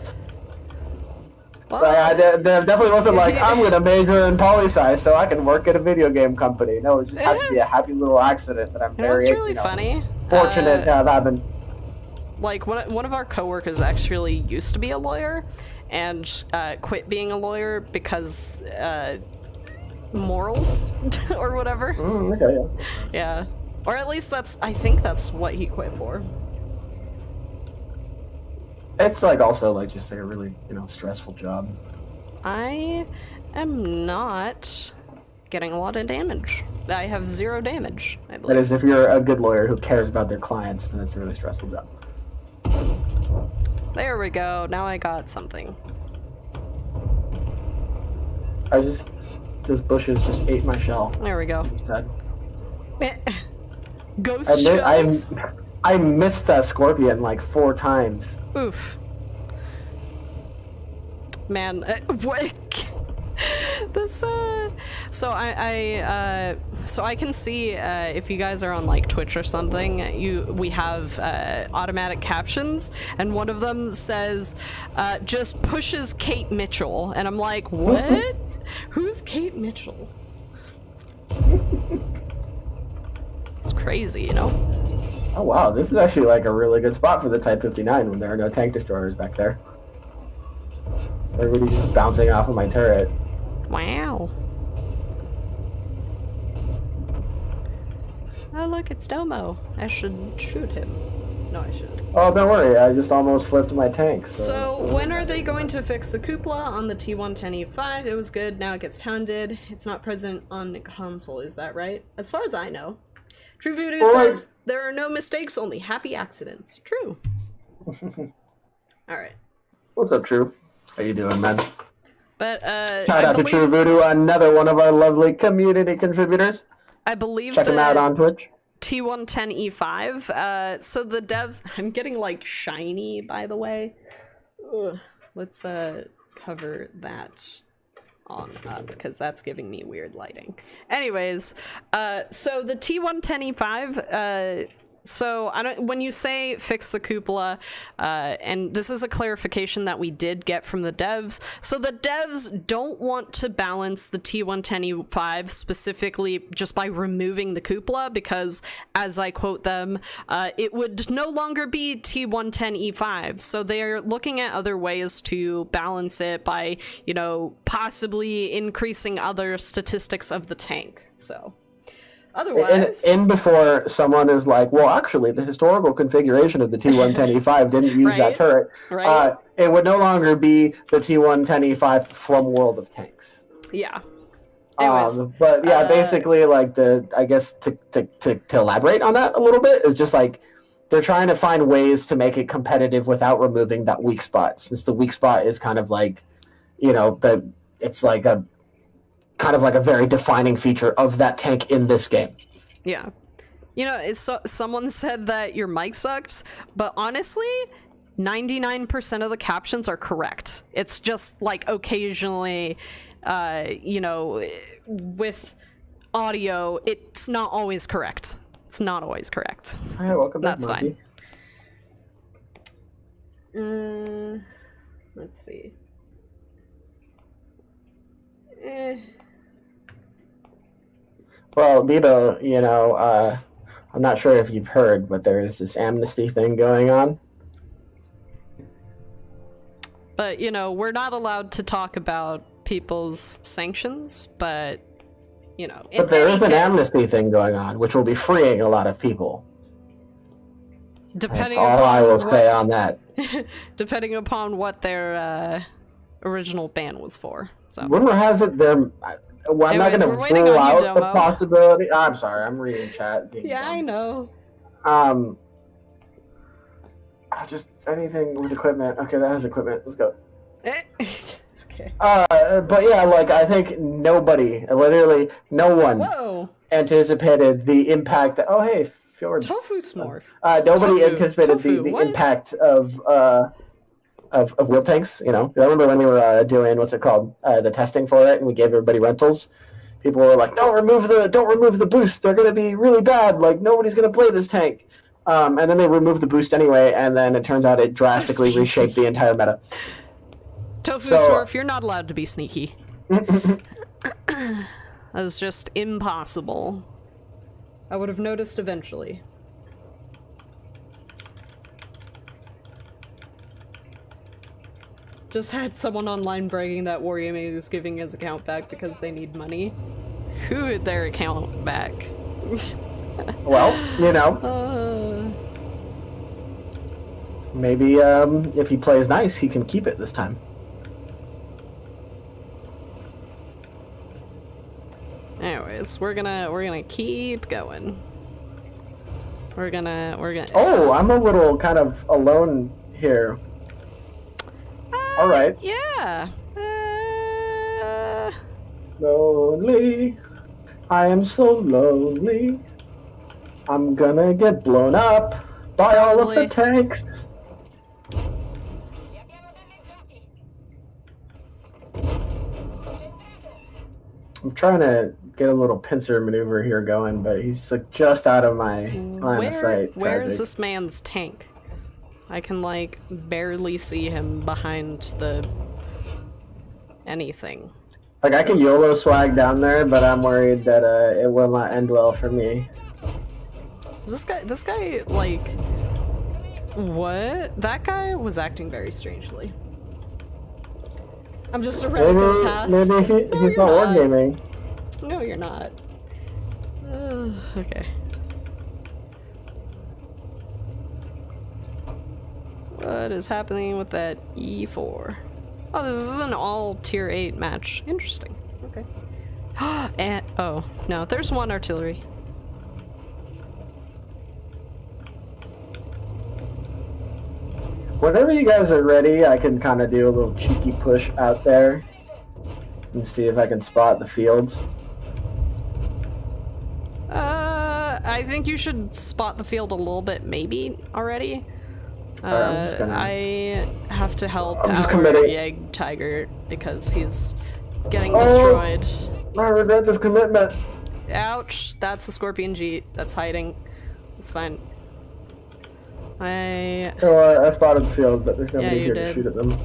Well, like, there definitely wasn't like, I'm going to major in poli-sci so I can work at a video game company. No, it just had to be a happy little accident that I'm very... What's really funny? Fortunate to have happened. Like, one of our coworkers actually used to be a lawyer and quit being a lawyer because morals or whatever. Okay, yeah. Or at least I think that's what he quit for. It's like also like just like a really, stressful job. I am not getting a lot of damage. I have 0 damage, I believe. That is, if you're a good lawyer who cares about their clients, then it's a really stressful job. There we go. Now I got something. Those bushes just ate my shell. There we go. Sad. Ghost shells? I missed that scorpion like 4 times. Oof. Man, what? This, so I can see, if you guys are on, like, Twitch or something, we have, automatic captions, and one of them says, just pushes Kate Mitchell, and I'm like, what? Who's Kate Mitchell? It's crazy, Oh wow, this is actually like a really good spot for the Type 59 when there are no tank destroyers back there. So everybody's just bouncing off of my turret. Wow. Oh look, it's Domo. I should shoot him. No, I shouldn't. Oh, don't worry, I just almost flipped my tank. So when are they going to fix the cupola on the T110E5? It was good, now it gets pounded. It's not present on the console, is that right? As far as I know. True Voodoo says, there are no mistakes, only happy accidents. True. Alright. What's up, True? How you doing, man? But, shout out to True Voodoo, another one of our lovely community contributors. I believe check him out on Twitch. T110E5. So the devs, I'm getting like shiny, by the way. Ugh. Let's cover that on up because that's giving me weird lighting. Anyways, so the T110E5, so when you say fix the cupola, and this is a clarification that we did get from the devs. So the devs don't want to balance the T110E5 specifically just by removing the cupola because, as I quote them, it would no longer be T110E5. So they're looking at other ways to balance it by, possibly increasing other statistics of the tank. So. Otherwise, in before someone is like, well, actually, the historical configuration of the T110E5 didn't use that turret. Right. It would no longer be the T110E5 from World of Tanks. Yeah. Anyways, but yeah, basically, like I guess to elaborate on that a little bit is just like they're trying to find ways to make it competitive without removing that weak spot. Since the weak spot is kind of like, it's like a kind of like a very defining feature of that tank in this game. Yeah. Someone said that your mic sucks, but honestly, 99% of the captions are correct. It's just like occasionally, with audio, it's not always correct. It's not always correct. Hi, welcome back, That's Monty. Fine. Let's see. Well, Bebo, I'm not sure if you've heard, but there is this Amnesty thing going on. But, we're not allowed to talk about people's sanctions, but, But there is an Amnesty thing going on, which will be freeing a lot of people. That's all I will say on that. Depending upon what their original ban was for. So. Rumor has it I'm not going to rule out the possibility. I'm sorry, I'm reading chat. Yeah, I know. Just anything with equipment. Okay, that has equipment. Let's go. Okay. But yeah, like I think literally no one anticipated the impact. Oh, hey, Fjords. Tofu Smorf. Nobody anticipated the impact of wheel tanks. I remember when we were doing what's it called, the testing for it, and we gave everybody rentals. People were like, "Don't remove the boost. They're gonna be really bad. Like nobody's gonna play this tank." And then they removed the boost anyway, and then it turns out it drastically reshaped the entire meta. Tofu Smurf, you're not allowed to be sneaky. That was just impossible. I would have noticed eventually. Just had someone online bragging that Wargaming is giving his account back because they need money. Who had their account back? Well, you know. Maybe if he plays nice, he can keep it this time. Anyways, we're gonna keep going. We're gonna. Oh, I'm a little kind of alone here. All right. Yeah. Lonely. I am so lonely. I'm gonna get blown up by all of the tanks. I'm trying to get a little pincer maneuver here going, but he's like just out of my line of sight. Where is this man's tank? I can like barely see him behind the anything. Like I can YOLO swag down there, but I'm worried that it will not end well for me. Is this guy like what? That guy was acting very strangely. I'm just a random pass. Maybe he's not wargaming. No, you're not. Okay. What is happening with that E4? Oh, this is an all tier 8 match. Interesting. Okay. And oh no, there's one artillery. Whenever you guys are ready, I can kind of do a little cheeky push out there and see if I can spot the field. I think you should spot the field a little bit, maybe already. I have to help our Yeg Tiger because he's getting destroyed. I regret this commitment. Ouch! That's a Scorpion G that's hiding. It's fine. I spotted the field, but there's nobody here to shoot at them.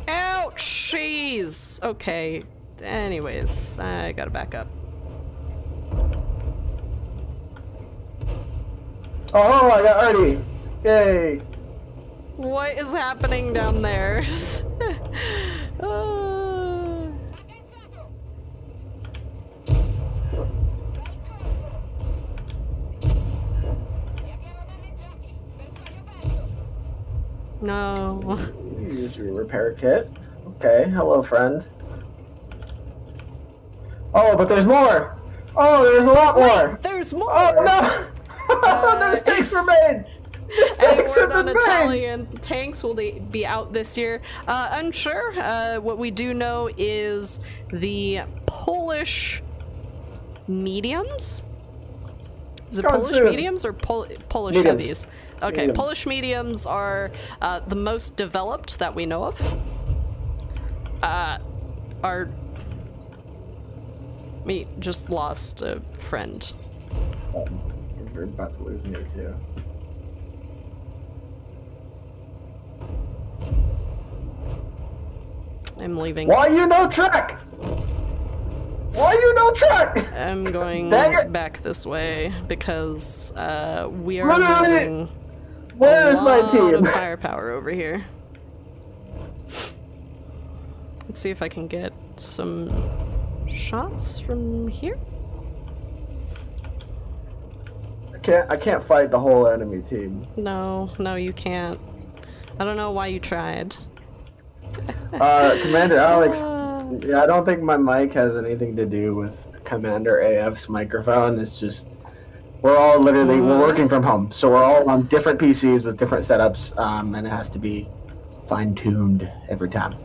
Ouch! Jeez! Okay. Anyways, I gotta back up. Oh, I got Artie! Yay! What is happening down there? No. Use your repair kit. Okay, hello friend. Oh, but there's more! Oh, there's a lot more! Wait, there's more! Oh, no! The mistakes were made! Mistakes have been made! Italian tanks will they be out this year? Unsure. What we do know is the Polish mediums? Is it Polish mediums or Polish heavies? Okay, mediums. Polish mediums are the most developed that we know of. We just lost a friend. We're about to lose me too. I'm leaving. Why you no track? Why you no track? I'm going back this way because we are losing Where is my team? of firepower over here. Let's see if I can get some shots from here. I can't fight the whole enemy team. No, you can't. I don't know why you tried. Commander Alex, yeah, I don't think my mic has anything to do with Commander AF's microphone. It's just we're all literally we're working from home, so we're all on different PCs with different setups, and it has to be fine-tuned every time.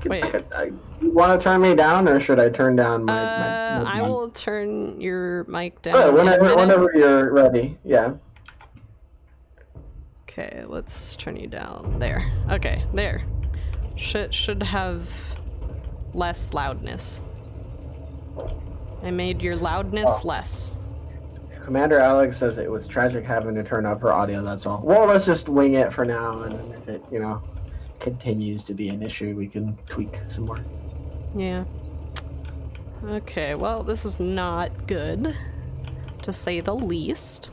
You want to turn me down, or should I turn down my I will turn your mic down. Oh, whenever you're ready, yeah. Okay, let's turn you down. There. Okay, there. Should have less loudness. I made your loudness less. Commander Alex says it was tragic having to turn up her audio, that's all. Well, let's just wing it for now, and then if it, continues to be an issue, we can tweak some more. Yeah. Okay, well, this is not good, to say the least.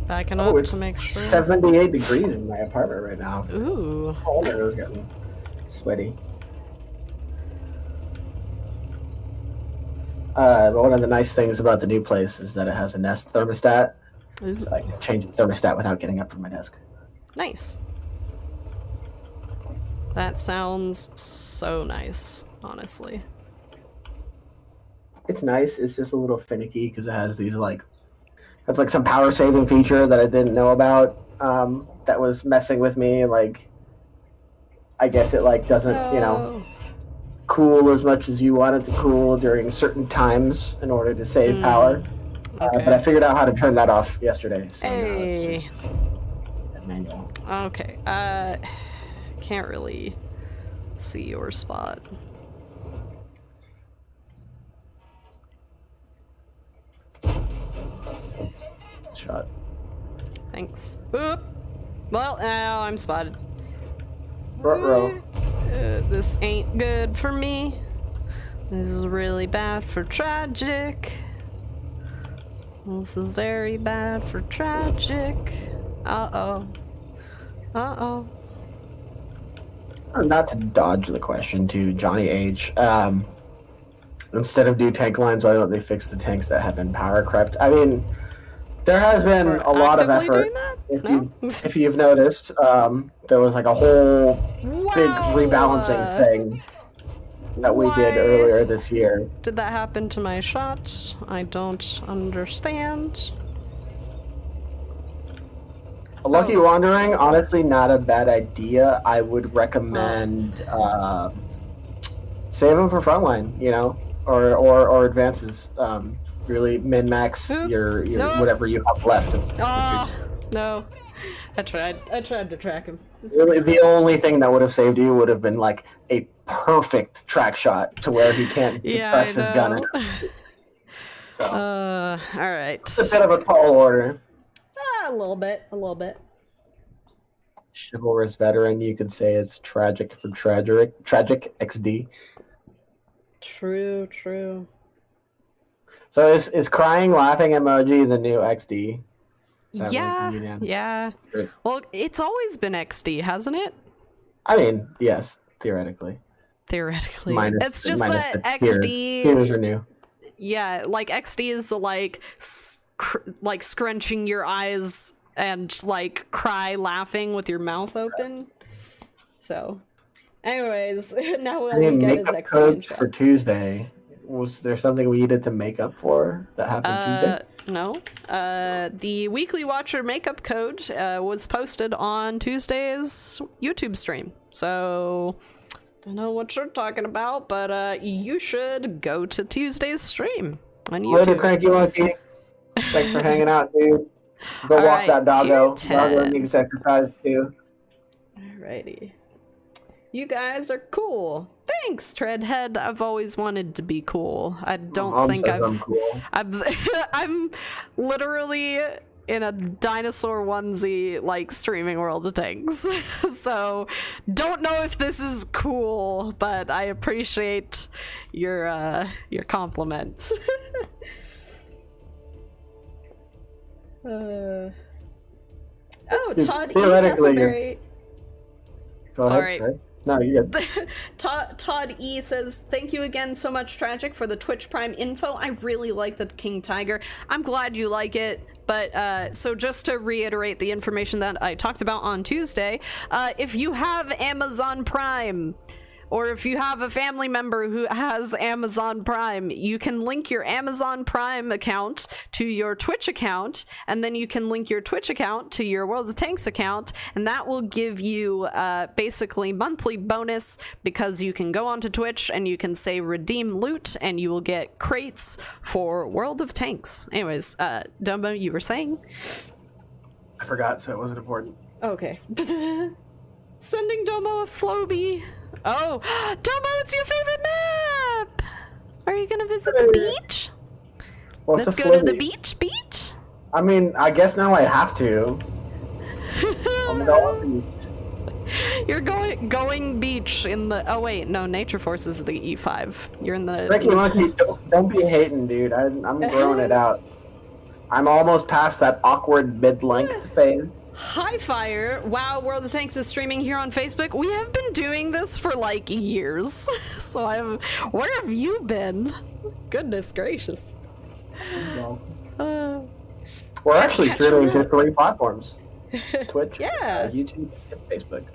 Backing Oh, up it's to make sure. 78 degrees in my apartment right now. Ooh. Oh, it was Nice. getting sweaty. But one of the nice things about the new place is that it has a Nest thermostat, Ooh. so I can change the thermostat without getting up from my desk. Nice. That sounds so nice, honestly. It's nice. It's just a little finicky because it has these it's like some power saving feature that I didn't know about. That was messing with me. Like, I guess it doesn't cool as much as you want it to cool during certain times in order to save power. Okay. But I figured out how to turn that off yesterday. So now Hey. it's just manual. Okay. Can't really see your spot. Shot. Thanks. Oop. Well, now I'm spotted. Ruh-roh. This ain't good for me. This is really bad for Tragic. This is very bad for Tragic. Uh-oh. Uh-oh. Not to dodge the question to Johnny H. Instead of new tank lines, why don't they fix the tanks that have been power crept? I mean, there has been We're a lot of actively effort. doing that? If No? if you've noticed, there was like a whole big Wow. rebalancing thing that we did Why earlier this year. did that happen to my shot? I don't understand. A Lucky Wandering, honestly, not a bad idea. I would recommend save them for frontline, or advances. Really min-max your whatever you have left. Oh, no. I tried to track him. Really, the only thing that would have saved you would have been like a perfect track shot to where he can't depress his gun. So, alright. it's a bit of a tall order. A little bit. Chivalrous veteran, you could say it's tragic for tragic XD. True. So is crying laughing emoji the new XD? Yeah. Well, it's always been XD, hasn't it? I mean, yes, theoretically. It's just that XD. Tiers are new. Yeah, like XD is the like scrunching your eyes and like cry laughing with your mouth open. So, anyways, now all we get is XD coach for Tuesday. Was there something we needed to make up for that happened Tuesday? No. The Weekly Watcher makeup code was posted on Tuesday's YouTube stream. So, don't know what you're talking about, but you should go to Tuesday's stream on YouTube. Later, Cranky Monkey. Thanks for hanging out, dude. Go walk that doggo. Doggo needs exercise too. Alrighty. You guys are cool. Thanks, Treadhead. I've always wanted to be cool. I don't think I'm cool. I'm literally in a dinosaur onesie, like streaming World of Tanks. So don't know if this is cool, but I appreciate your compliment. Oh, Todd E. Castleberry. Go ahead, sorry. No, you're good. Todd E says, thank you again so much, Tragic, for the Twitch Prime info. I really like the King Tiger. I'm glad you like it. But so just to reiterate the information that I talked about on Tuesday, if you have Amazon Prime, or if you have a family member who has Amazon Prime, you can link your Amazon Prime account to your Twitch account, and then you can link your Twitch account to your World of Tanks account, and that will give you basically monthly bonus, because you can go onto Twitch and you can say redeem loot, and you will get crates for World of Tanks. Anyways, Dumbo, you were saying? I forgot, so it wasn't important. Okay. Sending Domo a Floby. Oh, Domo, it's your favorite map! Are you gonna visit the beach? Let's go to the beach? I mean, I guess now I have to. I'm going. You're going beach in the. Oh wait, no. Nature Force is the E5. You're in the. Ricky Monkey, don't be hating, dude. I'm growing it out. I'm almost past that awkward mid-length phase. Hi Fire! Wow, World of Tanks is streaming here on Facebook. We have been doing this for like years. So where have you been? Goodness gracious. We're actually streaming to 3 platforms. Twitch, yeah. YouTube, and Facebook.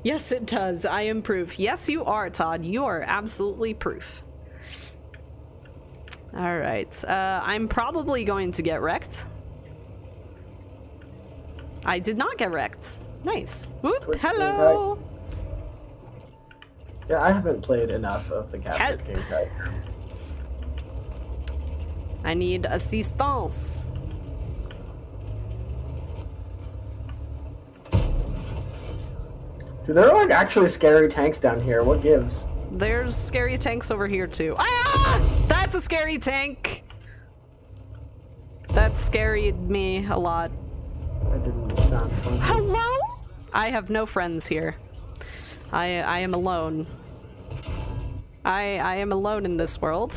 Yes, it does. I am proof. Yes, you are, Todd. You are absolutely proof. Alright, I'm probably going to get wrecked. I did not get wrecked. Nice. Whoop, Twitch hello! Yeah, I haven't played enough of the Captain King Kite. I need assistance. Dude, there are like actually scary tanks down here. What gives? There's scary tanks over here too. Ah! That's a scary tank! That scared me a lot. That didn't sound fun. Hello? I have no friends here. I am alone. I am alone in this world.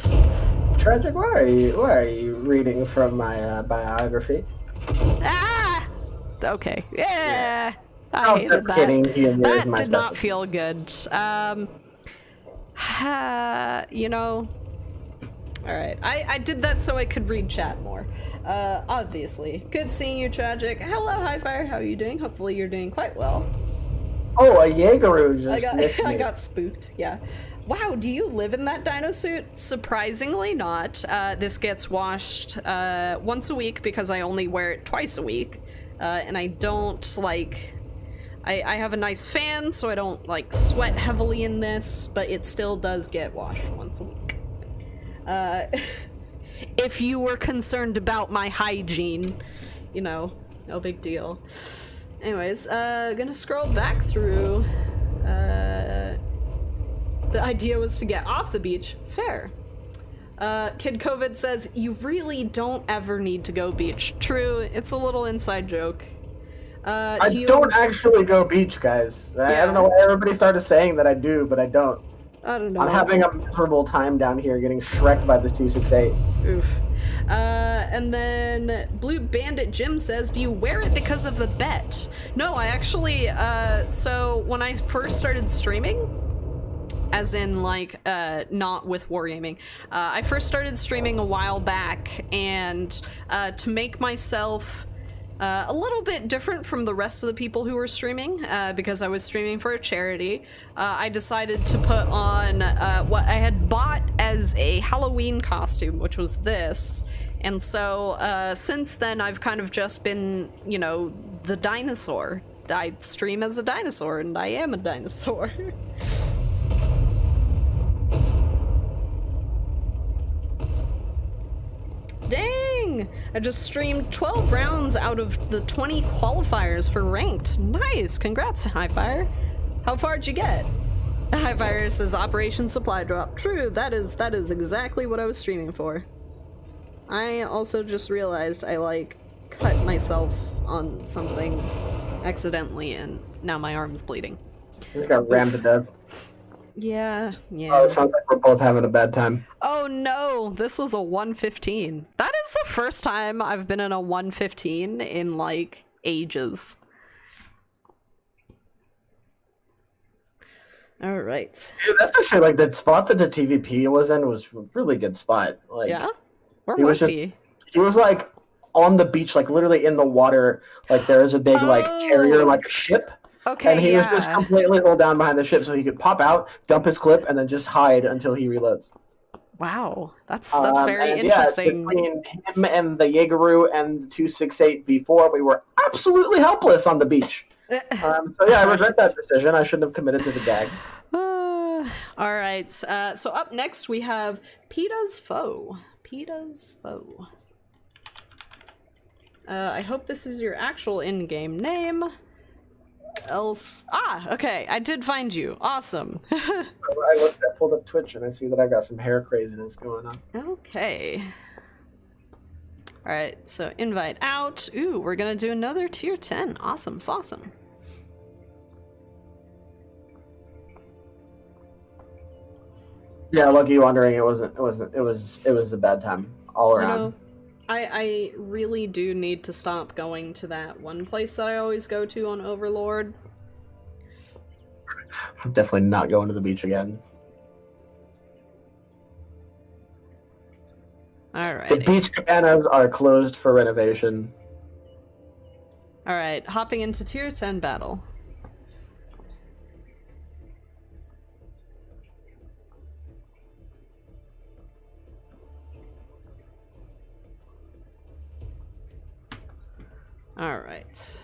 Tragic, why are you reading from my biography? Ah! Okay. Yeah. I Oh, hated that. kidding. That did not feel good. You know. Alright. I did that so I could read chat more. Obviously. Good seeing you, Tragic. Hello, Highfire. How are you doing? Hopefully you're doing quite well. Oh, a Jaegeroo just missed me. I got spooked, yeah. Wow, do you live in that dino suit? Surprisingly not. This gets washed once a week because I only wear it twice a week. And I don't, like... I have a nice fan, so I don't, like, sweat heavily in this, but it still does get washed once a week. If you were concerned about my hygiene, you know, no big deal. Anyways, gonna scroll back through. The idea was to get off the beach. Fair. Kid COVID says, you really don't ever need to go beach. True, it's a little inside joke. I don't actually go beach, guys. I don't know why everybody started saying that I do, but I don't. I don't know. I'm having a miserable time down here getting shreked by the 268. Oof. And then Blue Bandit Jim says, do you wear it because of a bet? No, I actually, so when I first started streaming, as in, like, not with wargaming, I first started streaming a while back, and to make myself a little bit different from the rest of the people who were streaming, because I was streaming for a charity, I decided to put on what I had bought as a Halloween costume, which was this. And so since then, I've kind of just been, you know, the dinosaur. I stream as a dinosaur, and I am a dinosaur. Dang! I just streamed 12 rounds out of the 20 qualifiers for ranked. Nice! Congrats, Highfire. How far'd you get? Highfire says Operation Supply Drop. True, that is exactly what I was streaming for. I also just realized I, like, cut myself on something accidentally, and now my arm's bleeding. I got rammed to death. Yeah. Oh, it sounds like we're both having a bad time. Oh no, this was a 115. That is the first time I've been in a 115 in, like, ages. Alright. Dude, that's actually, like, the spot that the TVP was in was a really good spot. Like, yeah? Where was he? He was, like, on the beach, like, literally in the water. Like, there is a big, like, carrier, like, a ship. Okay, and he was just completely rolled down behind the ship so he could pop out, dump his clip, and then just hide until he reloads. Wow, that's very interesting. Yeah, between him and the Jaegeroo and the 268 V4, we were absolutely helpless on the beach. So yeah, I regret that decision. I shouldn't have committed to the gag. Alright, so up next we have PETA's Foe. PETA's Foe. I hope this is your actual in-game name. Else, okay, I did find you. Awesome. I pulled up Twitch and I see that I got some hair craziness going on. Okay. All right, so invite out. Ooh, we're gonna do another tier 10. Awesome, awesome. Yeah, lucky wondering it was a bad time all around. You know, I really do need to stop going to that one place that I always go to on Overlord. I'm definitely not going to the beach again. Alright. The beach cabanas are closed for renovation. Alright, hopping into tier 10 battle. Alright.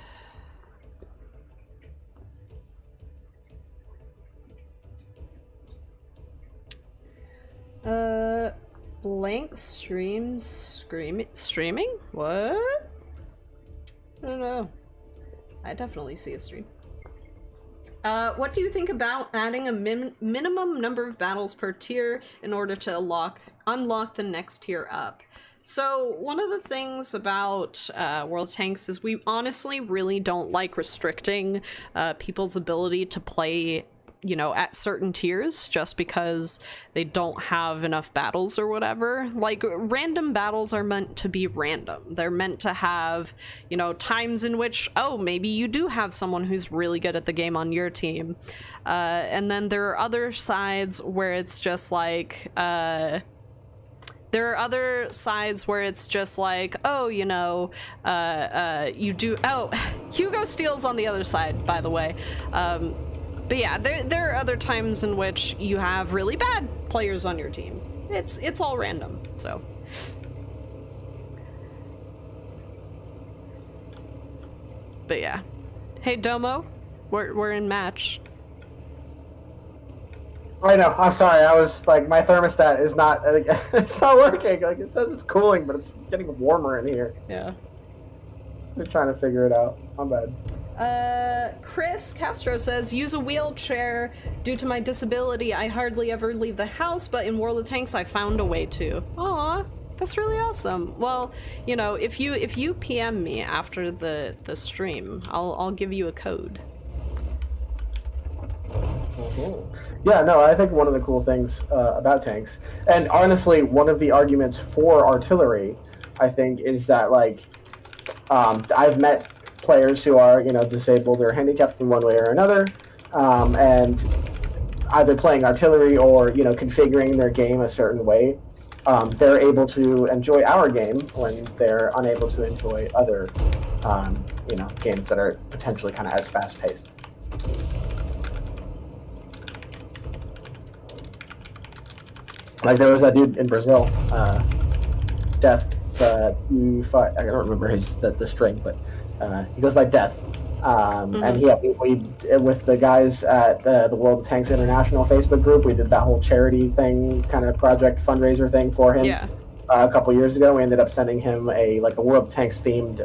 Blank streaming? What? I don't know. I definitely see a stream. What do you think about adding a minimum number of battles per tier in order to unlock the next tier up? So, one of the things about World of Tanks is we honestly really don't like restricting people's ability to play, you know, at certain tiers just because they don't have enough battles or whatever. Like, random battles are meant to be random. They're meant to have, you know, times in which, oh, maybe you do have someone who's really good at the game on your team. And then there are other sides where it's just like, there are other sides where it's just like, oh, you know, you do... Oh, Hugo Steele's on the other side, by the way. But yeah, there are other times in which you have really bad players on your team. It's all random, so... But yeah. Hey, Domo, we're in match. I know. I'm sorry. I was like, my thermostat is not. It's not working. Like it says it's cooling, but it's getting warmer in here. Yeah. They're trying to figure it out. I'm bad. Chris Castro says, use a wheelchair. Due to my disability, I hardly ever leave the house, but in World of Tanks, I found a way to. Aw, that's really awesome. Well, you know, if you PM me after the stream, I'll give you a code. Yeah, no, I think one of the cool things about tanks, and honestly, one of the arguments for artillery, I think, is that, like, I've met players who are, you know, disabled or handicapped in one way or another, and either playing artillery or, you know, configuring their game a certain way, they're able to enjoy our game when they're unable to enjoy other, you know, games that are potentially kind of as fast-paced. Like there was that dude in Brazil, Death. I don't remember the string, but he goes by Death. And we with the guys at the World of Tanks International Facebook group, we did that whole charity thing, kind of project fundraiser thing for him. Yeah. A couple years ago, we ended up sending him a World of Tanks themed.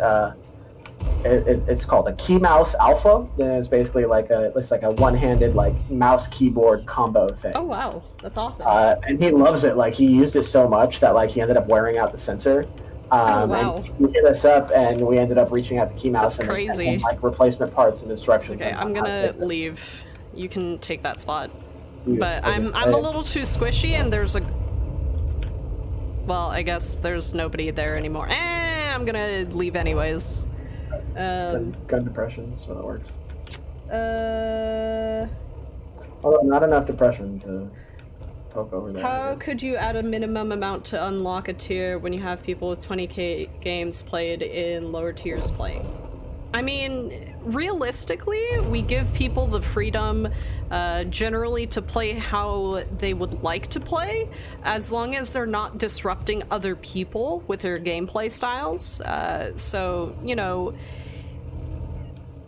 It's called a key mouse alpha. Then it's basically it's like a one-handed mouse keyboard combo thing. Oh wow, that's awesome. And he loves it. Like he used it so much that he ended up wearing out the sensor. Oh wow. And he hit us up, and we ended up reaching out to key mouse that's and crazy. Him, replacement parts and instructions. Okay, I'm gonna leave. You can take that spot. But I'm a little too squishy, and there's a. Well, I guess there's nobody there anymore. I'm gonna leave anyways. Gun depression, so that works. Although not enough depression to poke over there. How could you add a minimum amount to unlock a tier when you have people with 20k games played in lower tiers playing? I mean, realistically, we give people the freedom generally to play how they would like to play, as long as they're not disrupting other people with their gameplay styles. So, you know,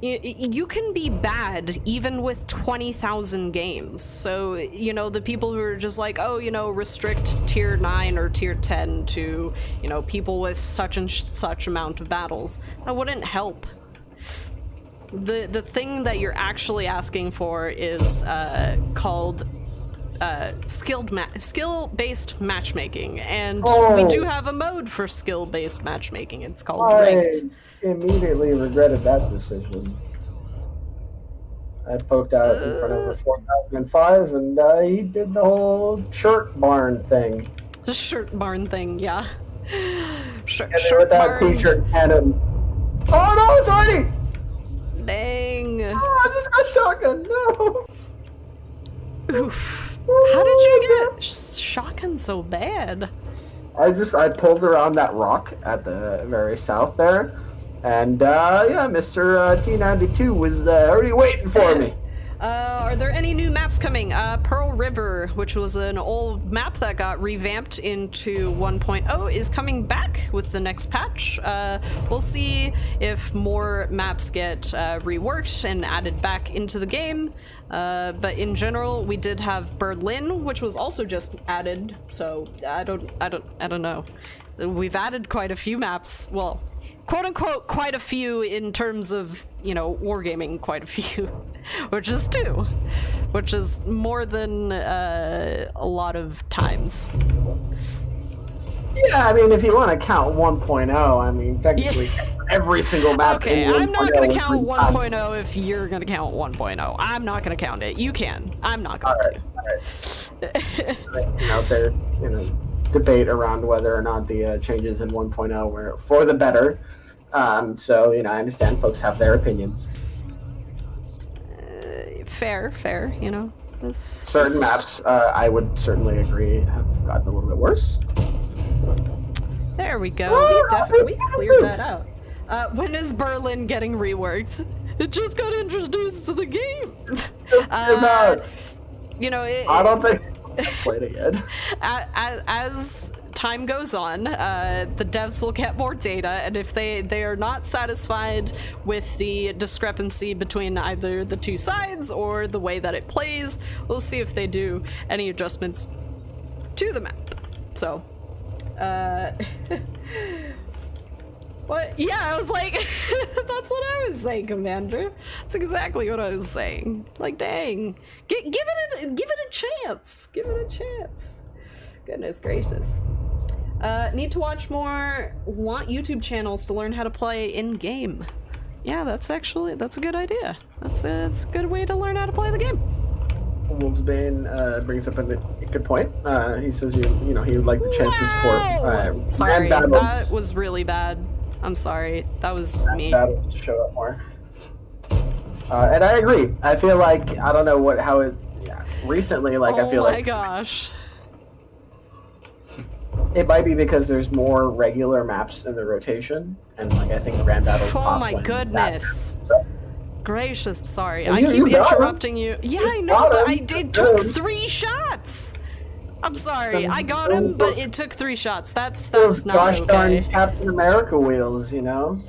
you can be bad even with 20,000 games. So, you know, the people who are just like, oh, you know, restrict tier 9 or tier 10 to, you know, people with such and such amount of battles, that wouldn't help. The thing that you're actually asking for is called skill-based matchmaking, and Oh. we do have a mode for skill-based matchmaking. It's called I Ranked. immediately regretted that decision. I poked out in front of a 4005, and he did the whole shirt barn thing. The shirt barn thing, yeah. Shirt With that barns. t-shirt cannon. Oh no, it's already! Dang. Oh, I just got shotgun. No. Oof. How did you get shotgun so bad? I pulled around that rock at the very south there, and yeah, Mr. T92 was already waiting for me. Are there any new maps coming? Pearl River, which was an old map that got revamped into 1.0, is coming back with the next patch. We'll see if more maps get reworked and added back into the game. But in general, we did have Berlin, which was also just added. So I don't know. We've added quite a few maps. Well, quote unquote, quite a few in terms of, you know, wargaming, quite a few, which is 2, which is more than a lot of times. Yeah, I mean, if you want to count 1.0, I mean, technically every single map. Okay, in I'm not going to 1.0 count was 1.0 if you're going to count 1.0. I'm not going to count it. You can. I'm not going to. You know, there's debate around whether or not the changes in 1.0 were for the better. So, you know, I understand folks have their opinions. Fair, you know. Certain maps, I would certainly agree, have gotten a little bit worse. There we go. We cleared that out. When is Berlin getting reworked? It just got introduced to the game. You know, I don't think I've played it yet. As time goes on, the devs will get more data, and if they are not satisfied with the discrepancy between either the two sides or the way that it plays, we'll see if they do any adjustments to the map. So, what? Yeah, I was like, that's what I was saying, Commander. That's exactly what I was saying. Like, dang, give it a chance. Give it a chance. Goodness gracious. Need to watch more YouTube channels to learn how to play in game. Yeah, that's a good idea. That's a good way to learn how to play the game. Wolfsbane brings up a good point. He says you know he would like the chances for sorry, battles. that was really bad. I'm sorry, that was me. Battles to show up more. And I agree. I feel like I don't know how it. Yeah, recently, like I feel like. Oh my gosh. It might be because there's more regular maps in the rotation, and like I think Grand Battle. Oh my goodness. Gracious, sorry. I keep interrupting you. Yeah, I know, but it took 3 shots. I'm sorry. I got him, but it took 3 shots. That's not gosh okay. Darn Captain America wheels, you know.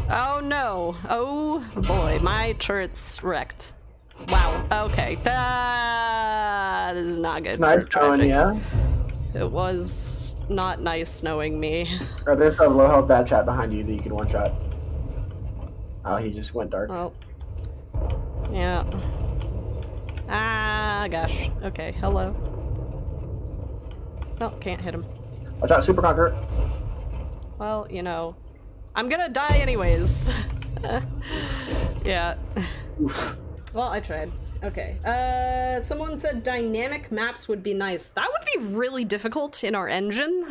Oh no. Oh boy, my turret's wrecked. Wow. Okay. This is not good. Nice going, yeah. It was not nice knowing me. Oh, there's a low health bad chat behind you that you can one shot. Oh, he just went dark. Oh. Yeah. Ah, gosh. Okay, hello. Oh, can't hit him. Watch out, Super Conqueror. Well, you know, I'm gonna die anyways. Yeah. Oof. Well, I tried. Okay. Someone said dynamic maps would be nice. That would be really difficult in our engine,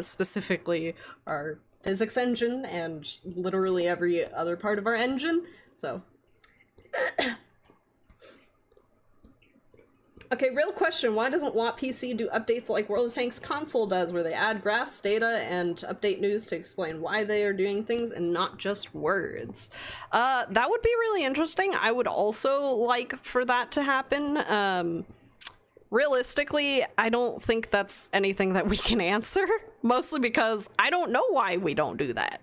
specifically our physics engine and literally every other part of our engine. So. Okay, real question. Why doesn't WAP PC do updates like World of Tanks console does, where they add graphs, data, and update news to explain why they are doing things and not just words? That would be really interesting. I would also like for that to happen. Realistically, I don't think that's anything that we can answer, mostly because I don't know why we don't do that.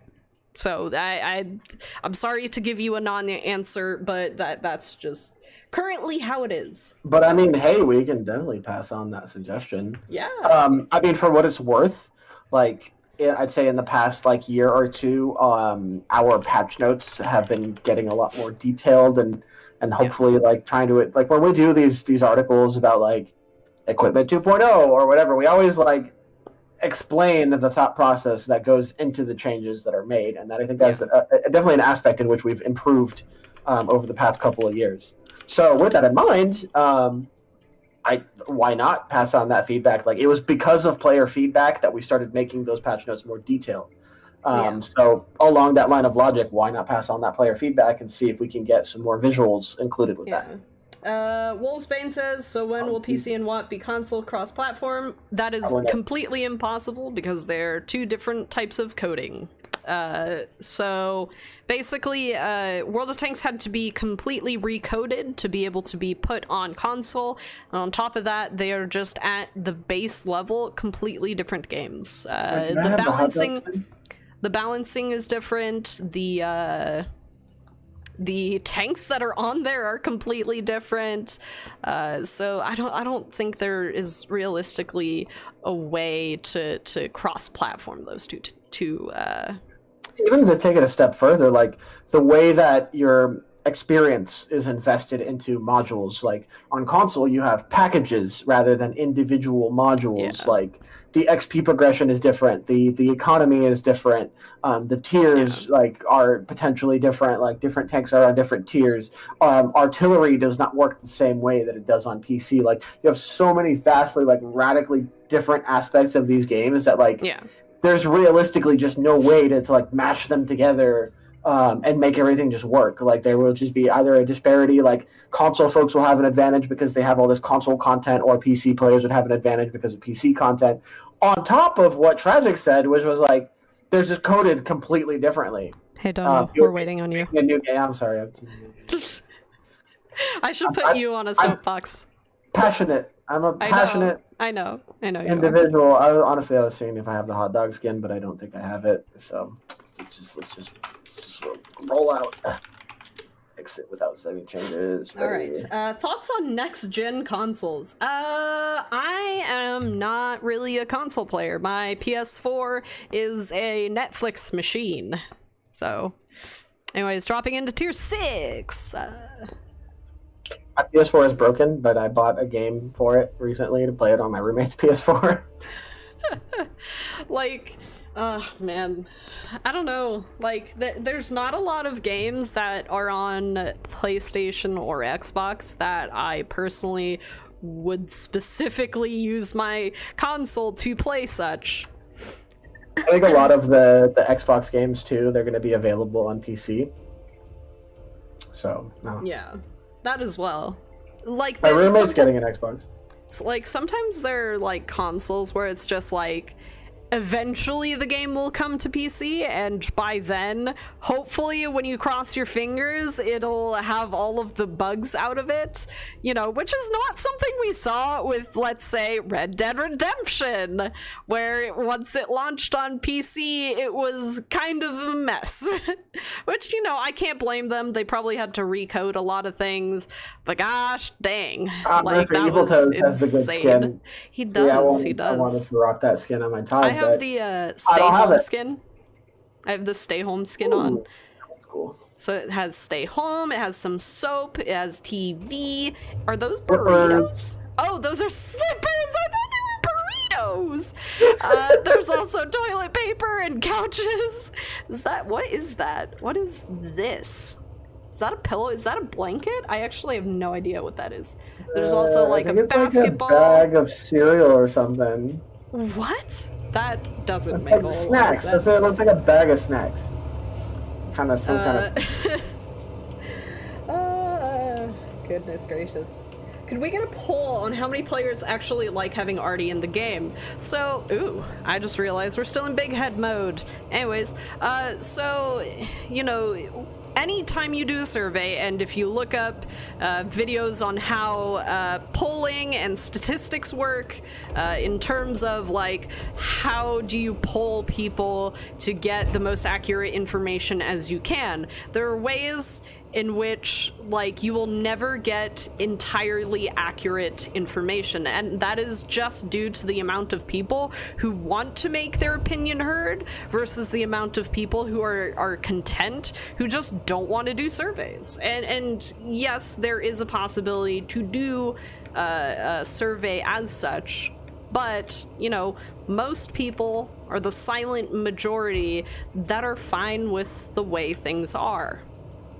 So I'm sorry to give you a non-answer, but that's just currently how it is. But I mean, hey, we can definitely pass on that suggestion. Yeah. I mean, for what it's worth, like I'd say in the past like year or two, our patch notes have been getting a lot more detailed and hopefully like trying to like when we do these articles about like equipment 2.0 or whatever, we always like explain the thought process that goes into the changes that are made, and that I think that's definitely an aspect in which we've improved over the past couple of years. So with that in mind, why not pass on that feedback? Like, it was because of player feedback that we started making those patch notes more detailed. So along that line of logic, why not pass on that player feedback and see if we can get some more visuals included with that? Wolfsbane says, so when will PC and Watt be console cross-platform? That is completely impossible because they're two different types of coding. So basically, World of Tanks had to be completely recoded to be able to be put on console. And on top of that, they are just at the base level, completely different games. The balancing is different. The tanks that are on there are completely different. So I don't think there is realistically a way to cross-platform those two even to take it a step further, like the way that your experience is invested into modules, like on console you have packages rather than individual modules. Like the XP progression is different, the economy is different, the tiers like are potentially different, like different tanks are on different tiers. Artillery does not work the same way that it does on PC. Like, you have so many vastly like radically different aspects of these games that like there's realistically just no way to like mash them together and make everything just work. Like, there will just be either a disparity, like console folks will have an advantage because they have all this console content, or PC players would have an advantage because of PC content. On top of what Tragic said, which was like, they're just coded completely differently. Hey, Donald, we're waiting on you. A new game. I'm sorry. I should put you on a soapbox. Passionate. I'm a passionate. I know. Individual. I was seeing if I have the hot dog skin, but I don't think I have it. So let's just roll out. Exit without saving changes. All right. Thoughts on next gen consoles? I am not really a console player. My PS4 is a Netflix machine. So, anyways, dropping into tier 6. My PS4 is broken, but I bought a game for it recently to play it on my roommate's PS4. Like, man, I don't know. Like, there's not a lot of games that are on PlayStation or Xbox that I personally would specifically use my console to play such. I think a lot of the Xbox games, too, they're going to be available on PC. So, no. Yeah. That as well. Like, my roommate's getting an Xbox. It's like, sometimes there are like consoles where it's just like, eventually the game will come to PC, and by then, hopefully when you cross your fingers, it'll have all of the bugs out of it, you know, which is not something we saw with, let's say, Red Dead Redemption, where once it launched on PC, it was kind of a mess. Which, you know, I can't blame them. They probably had to recode a lot of things, but gosh dang, like, that was insane. Has the good skin. He does, he does. I wanted to rock that skin on my tie. I have the Stay Home skin. I have the Stay Home skin on. That's cool. So it has Stay Home, it has some soap, it has TV. Are those burritos? Oh, those are slippers! I thought they were burritos! There's also toilet paper and couches. What is that? What is this? Is that a pillow? Is that a blanket? I actually have no idea what that is. There's also like a basketball. Like a bag of cereal or something. What? That doesn't make a lot of snacks. sense. It looks like a bag of snacks. Kind of Goodness gracious. Could we get a poll on how many players actually like having Artie in the game? So, I just realized we're still in big head mode. Anyways, so, you know, anytime you do a survey, and if you look up videos on how polling and statistics work in terms of like how do you poll people to get the most accurate information as you can, there are ways in which, like, you will never get entirely accurate information, and that is just due to the amount of people who want to make their opinion heard versus the amount of people who are content, who just don't want to do surveys. And yes, there is a possibility to do a survey as such, but, you know, most people are the silent majority that are fine with the way things are.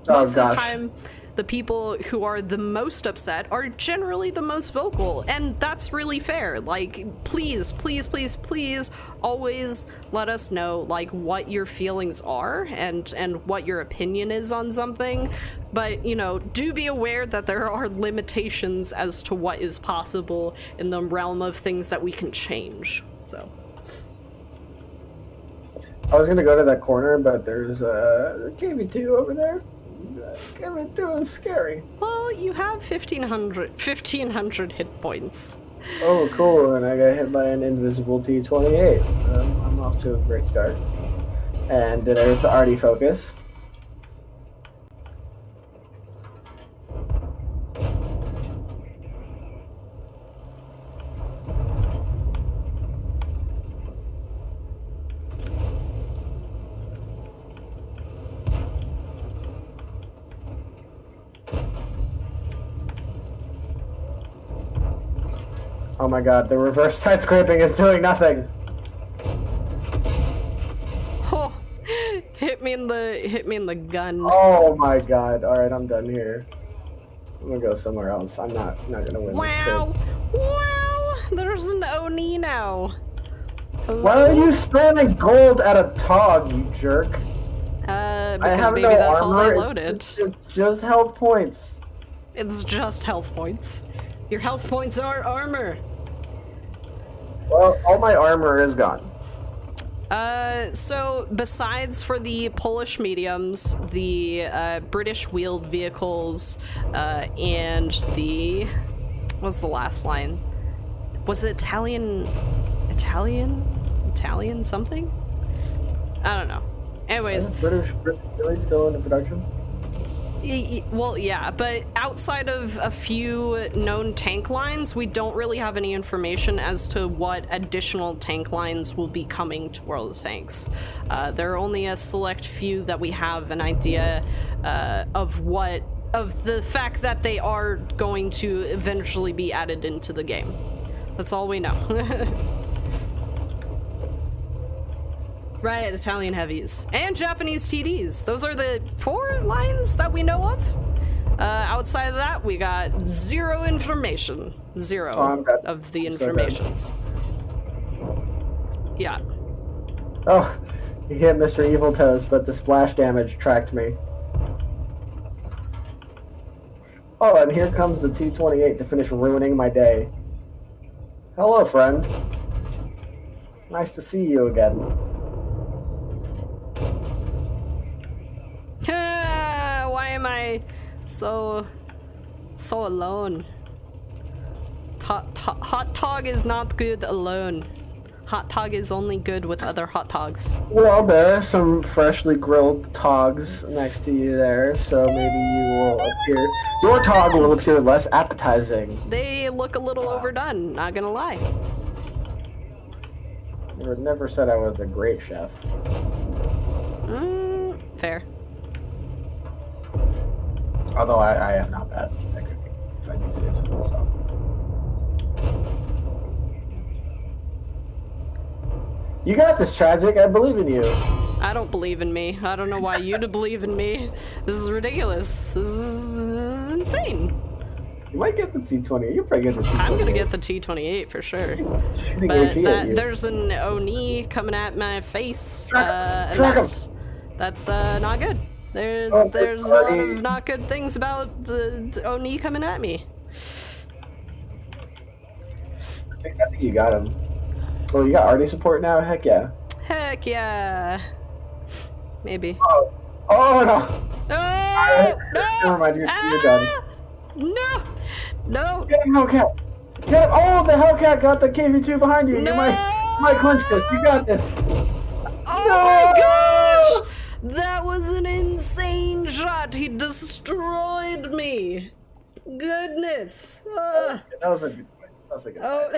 Most of the time, the people who are the most upset are generally the most vocal, and that's really fair. Like, please, please, please, please always let us know, like, what your feelings are and what your opinion is on something. But, you know, do be aware that there are limitations as to what is possible in the realm of things that we can change. So I was gonna go to that corner, but there's a KV2 over there. KV2 is scary. Well, you have 1,500 hit points. Oh, cool, and I got hit by an invisible T-28. I'm off to a great start. And there's the arty focus. Oh my god, the reverse side scraping is doing nothing. Oh, hit me in the gun. Oh my god. Alright, I'm done here. I'm gonna go somewhere else. I'm not gonna win this trip. Wow! There's an Oni now. Hello? Why are you spamming gold at a Tog, you jerk? Because maybe that's all they loaded. It's just health points. It's just health points. Your health points are armor. Well, all my armor is gone. So besides for the Polish mediums, the British wheeled vehicles, and the, what's the last line? Was it Italian something? I don't know. Anyways, British really still in production? Well, yeah, but outside of a few known tank lines, we don't really have any information as to what additional tank lines will be coming to World of Tanks. There are only a select few that we have an idea of the fact that they are going to eventually be added into the game. That's all we know. Right, Italian heavies. And Japanese TDs. Those are the 4 lines that we know of. Outside of that, we got zero information. Zero of the informations. Yeah. Oh, you hit Mr. Evil Toes, but the splash damage tracked me. Oh, and here comes the T-28 to finish ruining my day. Hello, friend. Nice to see you again. Why am I so alone? Hot Tog is not good alone. Hot Tog is only good with other hot dogs. Well, there are some freshly grilled Togs next to you there, so maybe you will appear. Your Tog will appear less appetizing. They look a little overdone, not gonna lie. You never said I was a great chef. Fair. Although I am not bad at cooking, if I do say so myself. You got this, Tragic. I believe in you. I don't believe in me. I don't know why you to believe in me. This is ridiculous. This is insane. You might get the T-28. You'll probably get the T-28. I'm gonna get the T-28 for sure. But there's an Oni coming at my face, and that's not good. There's a lot of not good things about the Oni coming at me. I think you got him. Oh, you got Artie support now? Heck yeah. Heck yeah. Maybe. Oh no. No! Never mind, you're done. No! No! Get him, Hellcat! Get him! Oh, the Hellcat got the KV2 behind you! No! You might clinch this. You got this. Oh my gosh! That was an insane shot. He destroyed me. Goodness. That was a good point. That was a good Oh,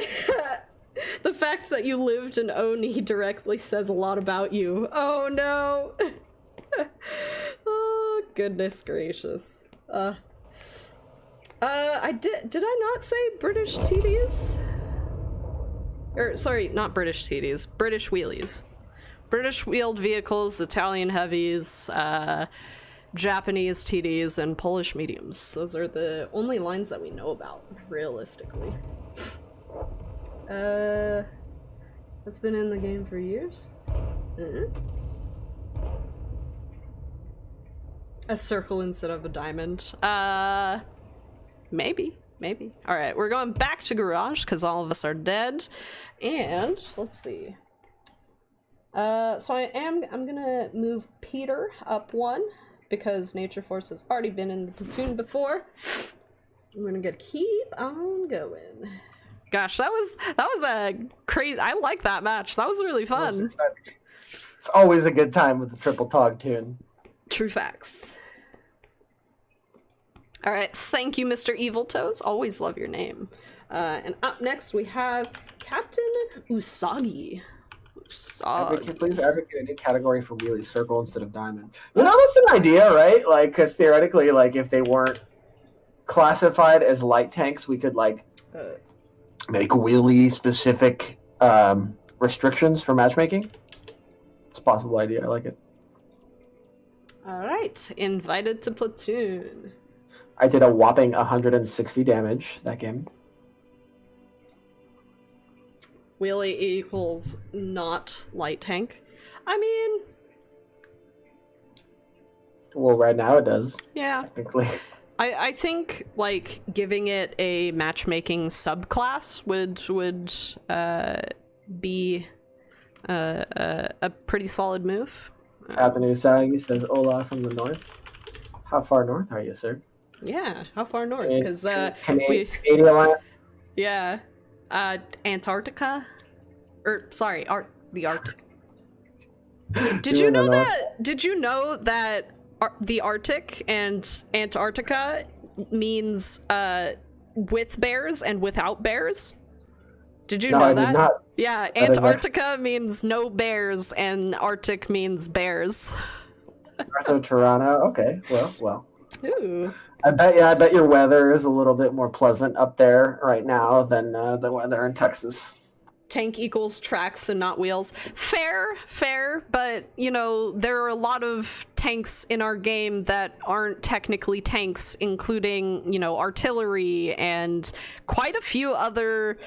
the fact that you lived in Oni directly says a lot about you. Oh no. Oh, goodness gracious. Did I not say British TDs? Or, sorry, not British TDs, British wheelies. British wheeled vehicles, Italian heavies, Japanese TDs, and Polish mediums. Those are the only lines that we know about, realistically. That's been in the game for years? A circle instead of a diamond. Maybe. Alright, we're going back to garage because all of us are dead. And let's see. So I'm gonna move Peter up 1 because Nature Force has already been in the platoon before. We're gonna keep on going. Gosh, that was a crazy. I like that match. That was really fun. It's always a good time with the triple tog tune. True facts. All right, thank you, Mr. Evil Toes. Always love your name. And up next we have Captain Usagi. Please advocate a new category for wheelie, circle instead of diamond. You know, that's an idea, right? Like, because theoretically, like, if they weren't classified as light tanks, we could like make wheelie specific restrictions for matchmaking. It's a possible idea. I like it. All right, invited to platoon. I did a whopping 160 damage that game. Wheelie equals not light tank. I mean... Well, right now it does. Yeah. Technically. I think, like, giving it a matchmaking subclass would be a pretty solid move. Captain Usagi says, "Hola from the north." How far north are you, sir? Yeah, how far north? Because Canadian land? Yeah, Antarctica, or sorry, the Arctic. Did you know that? Did you know that the Arctic and Antarctica means with bears and without bears? Did you know that? Did not. Yeah, Antarctica means no bears, and Arctic means bears. North of Toronto. Okay, well. Ooh. I bet your weather is a little bit more pleasant up there right now than the weather in Texas. Tank equals tracks and not wheels. Fair, but, you know, there are a lot of tanks in our game that aren't technically tanks, including, you know, artillery and quite a few other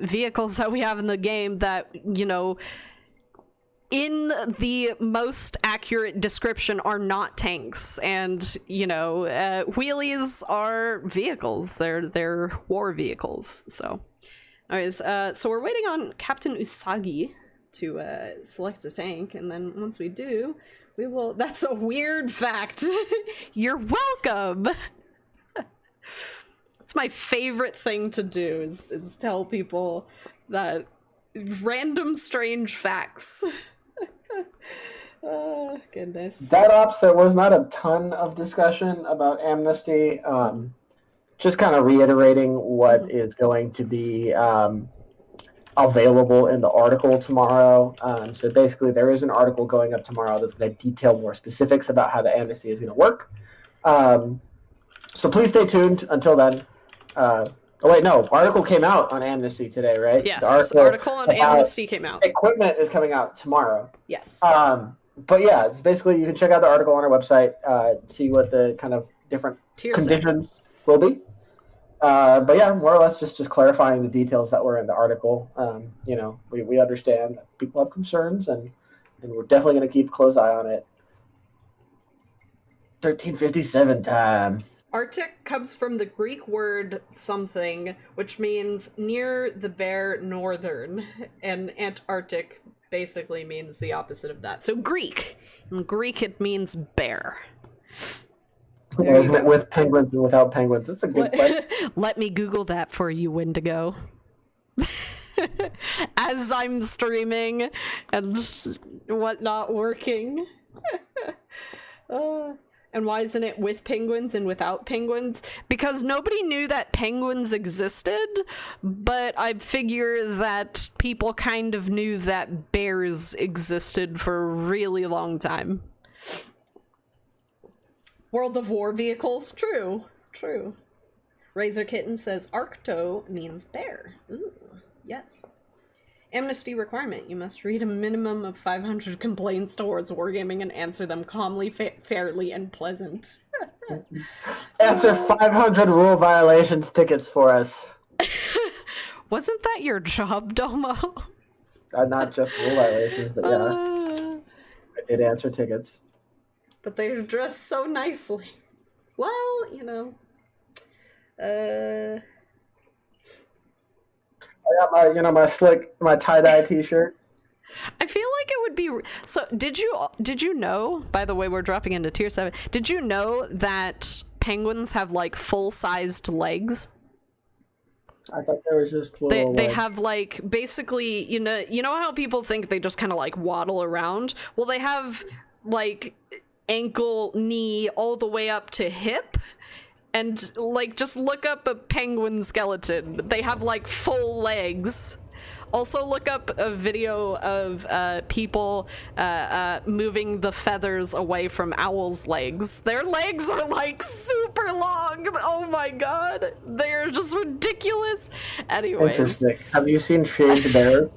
vehicles that we have in the game that, you know, in the most accurate description are not tanks. And, you know, wheelies are vehicles. They're war vehicles, so... Alright, so we're waiting on Captain Usagi to select a tank, and then once we do, we will... That's a weird fact. You're welcome! It's my favorite thing to do, is tell people that random strange facts. Oh, goodness. That ops, there was not a ton of discussion about Amnesty. Just kind of reiterating what is going to be available in the article tomorrow. So basically, there is an article going up tomorrow that's going to detail more specifics about how the amnesty is going to work. So please stay tuned until then. Article came out on Amnesty today, right? Yes, the article on Amnesty came out. Equipment is coming out tomorrow. Yes. But yeah, it's basically, you can check out the article on our website, see what the kind of different conditions will be. But yeah, more or less just clarifying the details that were in the article. You know, we understand that people have concerns, and we're definitely going to keep a close eye on it. 1357 time. Arctic comes from the Greek word something, which means near the bare northern, and Antarctic basically means the opposite of that. So Greek. In Greek, it means bare. Isn't it with penguins and without penguins? That's a good question. Let me Google that for you, Wendigo. As I'm streaming and whatnot working. And why isn't it with penguins and without penguins? Because nobody knew that penguins existed, but I figure that people kind of knew that bears existed for a really long time. World of War vehicles? True. True. Razor Kitten says Arcto means bear. Ooh, yes. Amnesty requirement. You must read a minimum of 500 complaints towards wargaming and answer them calmly, fairly, and pleasant. Answer 500 rule violations tickets for us. Wasn't that your job, Domo? Not just rule violations, but yeah. I did answer tickets. But they're dressed so nicely. Well, you know. I got my tie-dye t-shirt. I feel like it would be so. Did you know? By the way, we're dropping into tier 7. Did you know that penguins have like full-sized legs? I thought there was just little. They have like basically, you know how people think they just kind of like waddle around. Well, they have like ankle, knee, all the way up to hip. And, like, just look up a penguin skeleton. They have, like, full legs. Also, look up a video of people moving the feathers away from owls' legs. Their legs are, like, super long. Oh, my God. They're just ridiculous. Anyways. Interesting. Have you seen Shaved Bear?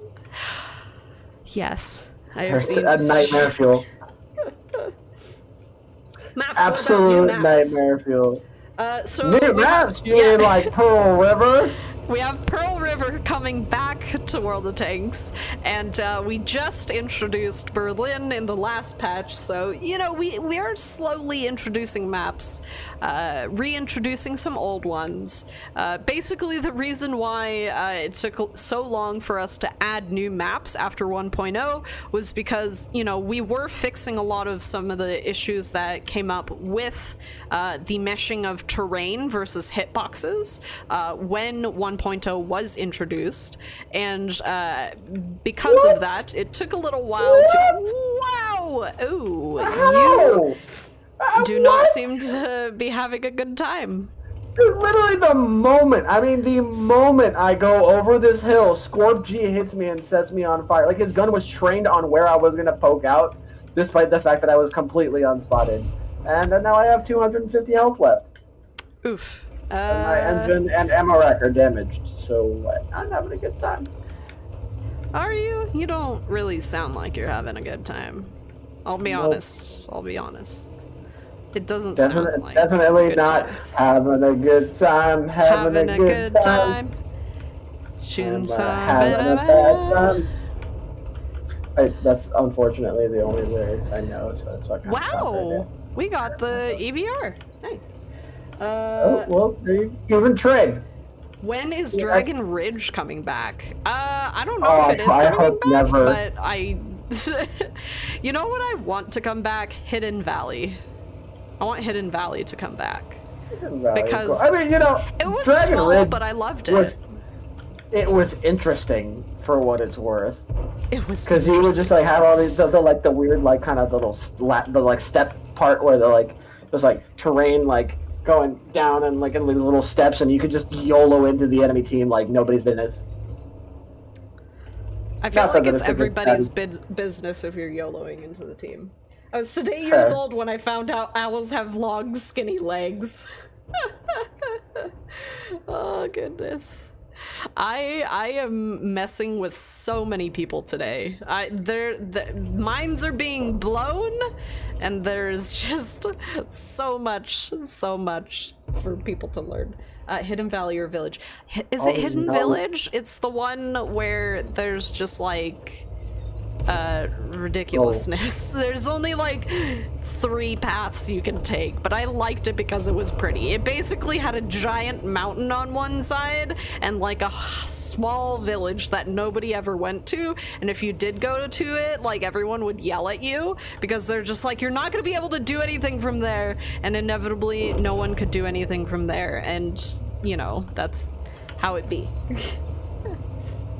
Yes. I have seen a nightmare fuel. Maps, absolute nightmare fuel. So new maps, you mean like Pearl River? We have Pearl River coming back to World of Tanks, and we just introduced Berlin in the last patch, so, you know, we are slowly introducing maps, reintroducing some old ones. Basically, the reason why it took so long for us to add new maps after 1.0 was because, you know, we were fixing a lot of some of the issues that came up with the meshing of terrain versus hitboxes when 1.0 was introduced, and because of that, it took a little while to... Wow! Ooh, you do not seem to be having a good time. Dude, literally the moment I go over this hill, Scorp G hits me and sets me on fire. Like, his gun was trained on where I was gonna poke out, despite the fact that I was completely unspotted. And then now I have 250 health left. Oof. And my engine and ammo rack are damaged, so I'm having a good time. Are you? You don't really sound like you're having a good time. I'll be honest. It doesn't sound like definitely good not times. Having a good time. Having a good time. Shooting some having a bad time. That's unfortunately the only lyrics I know, so that's what. Wow, we got the EBR. Nice. Oh, well, even trade. When is Dragon Ridge coming back? I don't know if it is coming back, never. but I... You know what I want to come back? Hidden Valley. I want Hidden Valley to come back. Because... I mean, you know, it was Dragon small, Ridge but I loved it. It was interesting for what it's worth. It was because you would just like have all these the weird like kind of little step part where there's like terrain like going down and like in little steps, and you could just YOLO into the enemy team like nobody's business. I feel like it's everybody's business if you're YOLOing into the team. I was today years old when I found out owls have long, skinny legs. Oh goodness. I am messing with so many people today. Minds are being blown, and there's just so much for people to learn. Hidden Valley or Village? Is it Hidden Village? It's the one where there's just like ridiculousness. There's only like 3 paths you can take, but I liked it because it was pretty. It basically had a giant mountain on one side and like a small village that nobody ever went to, and if you did go to it, like everyone would yell at you because they're just like, you're not gonna be able to do anything from there, and inevitably no one could do anything from there, and you know, that's how it be.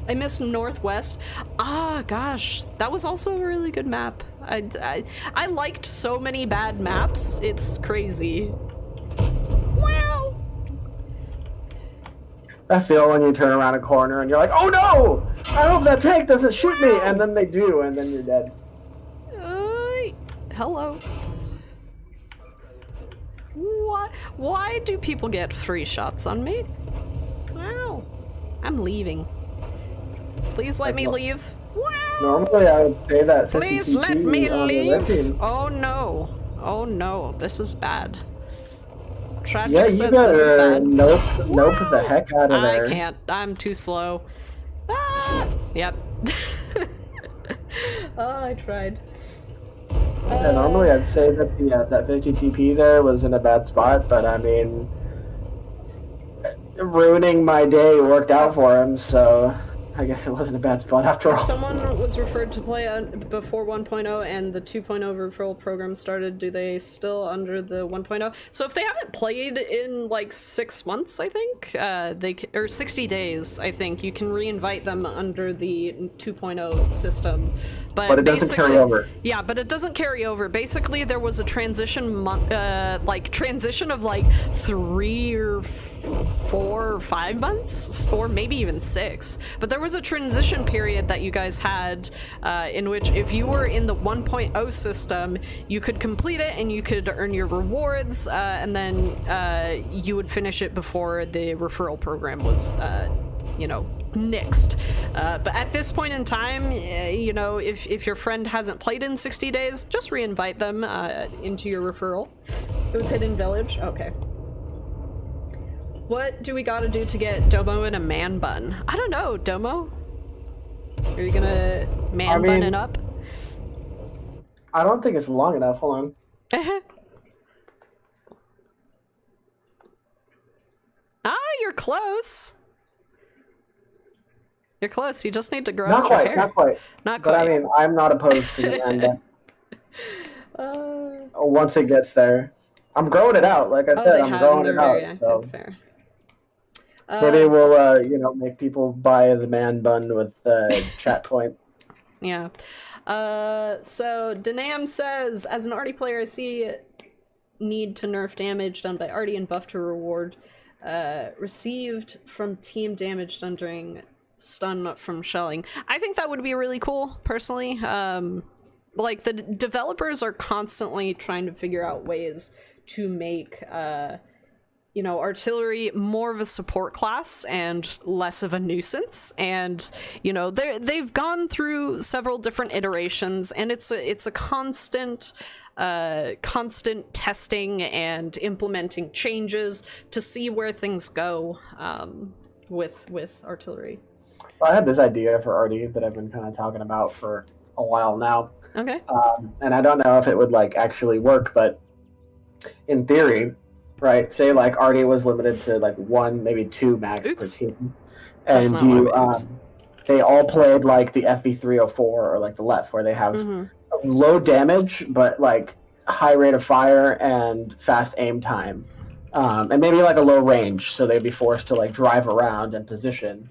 I missed Northwest. Ah, gosh, that was also a really good map. I liked so many bad maps. It's crazy. Wow. I feel when you turn around a corner and you're like, oh no! I hope that tank doesn't shoot me! And then they do, and then you're dead. Hello. What? Why do people get 3 shots on me? Wow. I'm leaving. Please let me leave. Wow. Normally I would say that 50 Please TT let me on the red team. leave. Oh no. Oh no. This is bad. Tragic Yeah, you says this is gotta bad. nope the heck out of there. I can't. I'm too slow. Ah! Yep. Oh, I tried. Yeah, normally I'd say that the that 50 TP there was in a bad spot, but I mean, ruining my day worked out for him, so I guess it wasn't a bad spot after all. Someone was referred to play before 1.0 and the 2.0 referral program started. Do they still under the 1.0? So if they haven't played in like 6 months, I think, or 60 days, I think, you can re-invite them under the 2.0 system. But it doesn't carry over. Yeah, but it doesn't carry over. Basically, there was a transition transition of like 3 or 4 or 5 months, or maybe even 6. But there was a transition period that you guys had in which if you were in the 1.0 system, you could complete it and you could earn your rewards, and then you would finish it before the referral program was, you know, nixed. But at this point in time, you know, if your friend hasn't played in 60 days, just re-invite them into your referral. It was Hidden Village? Okay. What do we gotta do to get Domo in a man bun? I don't know, Domo? Are you gonna bun it up? I don't think it's long enough. Hold on. Ah, you're close. You're close. You just need to grow Not out quite, your hair. not quite. Not But quite. I mean, I'm not opposed to the man bun. Once it gets there. I'm growing it out. Like I said, I'm growing it out. Very active. So. Fair. Maybe we'll, you know, make people buy the man bun with chat point. Yeah. So Denam says, as an Artie player, I see need to nerf damage done by Artie and buff to reward received from team damage done during stun from shelling. I think that would be really cool, personally. Like, the developers are constantly trying to figure out ways to make you know, artillery more of a support class and less of a nuisance. And, you know, they've gone through several different iterations, and it's a constant testing and implementing changes to see where things go with artillery. Well, I had this idea for Artie that I've been kind of talking about for a while now. Okay. And I don't know if it would like actually work, but in theory, right? Say like Artie was limited to like 1, maybe 2 mags per team, and they all played like the FV304 or like the left, where they have low damage but like high rate of fire and fast aim time, and maybe like a low range, so they'd be forced to like drive around and position.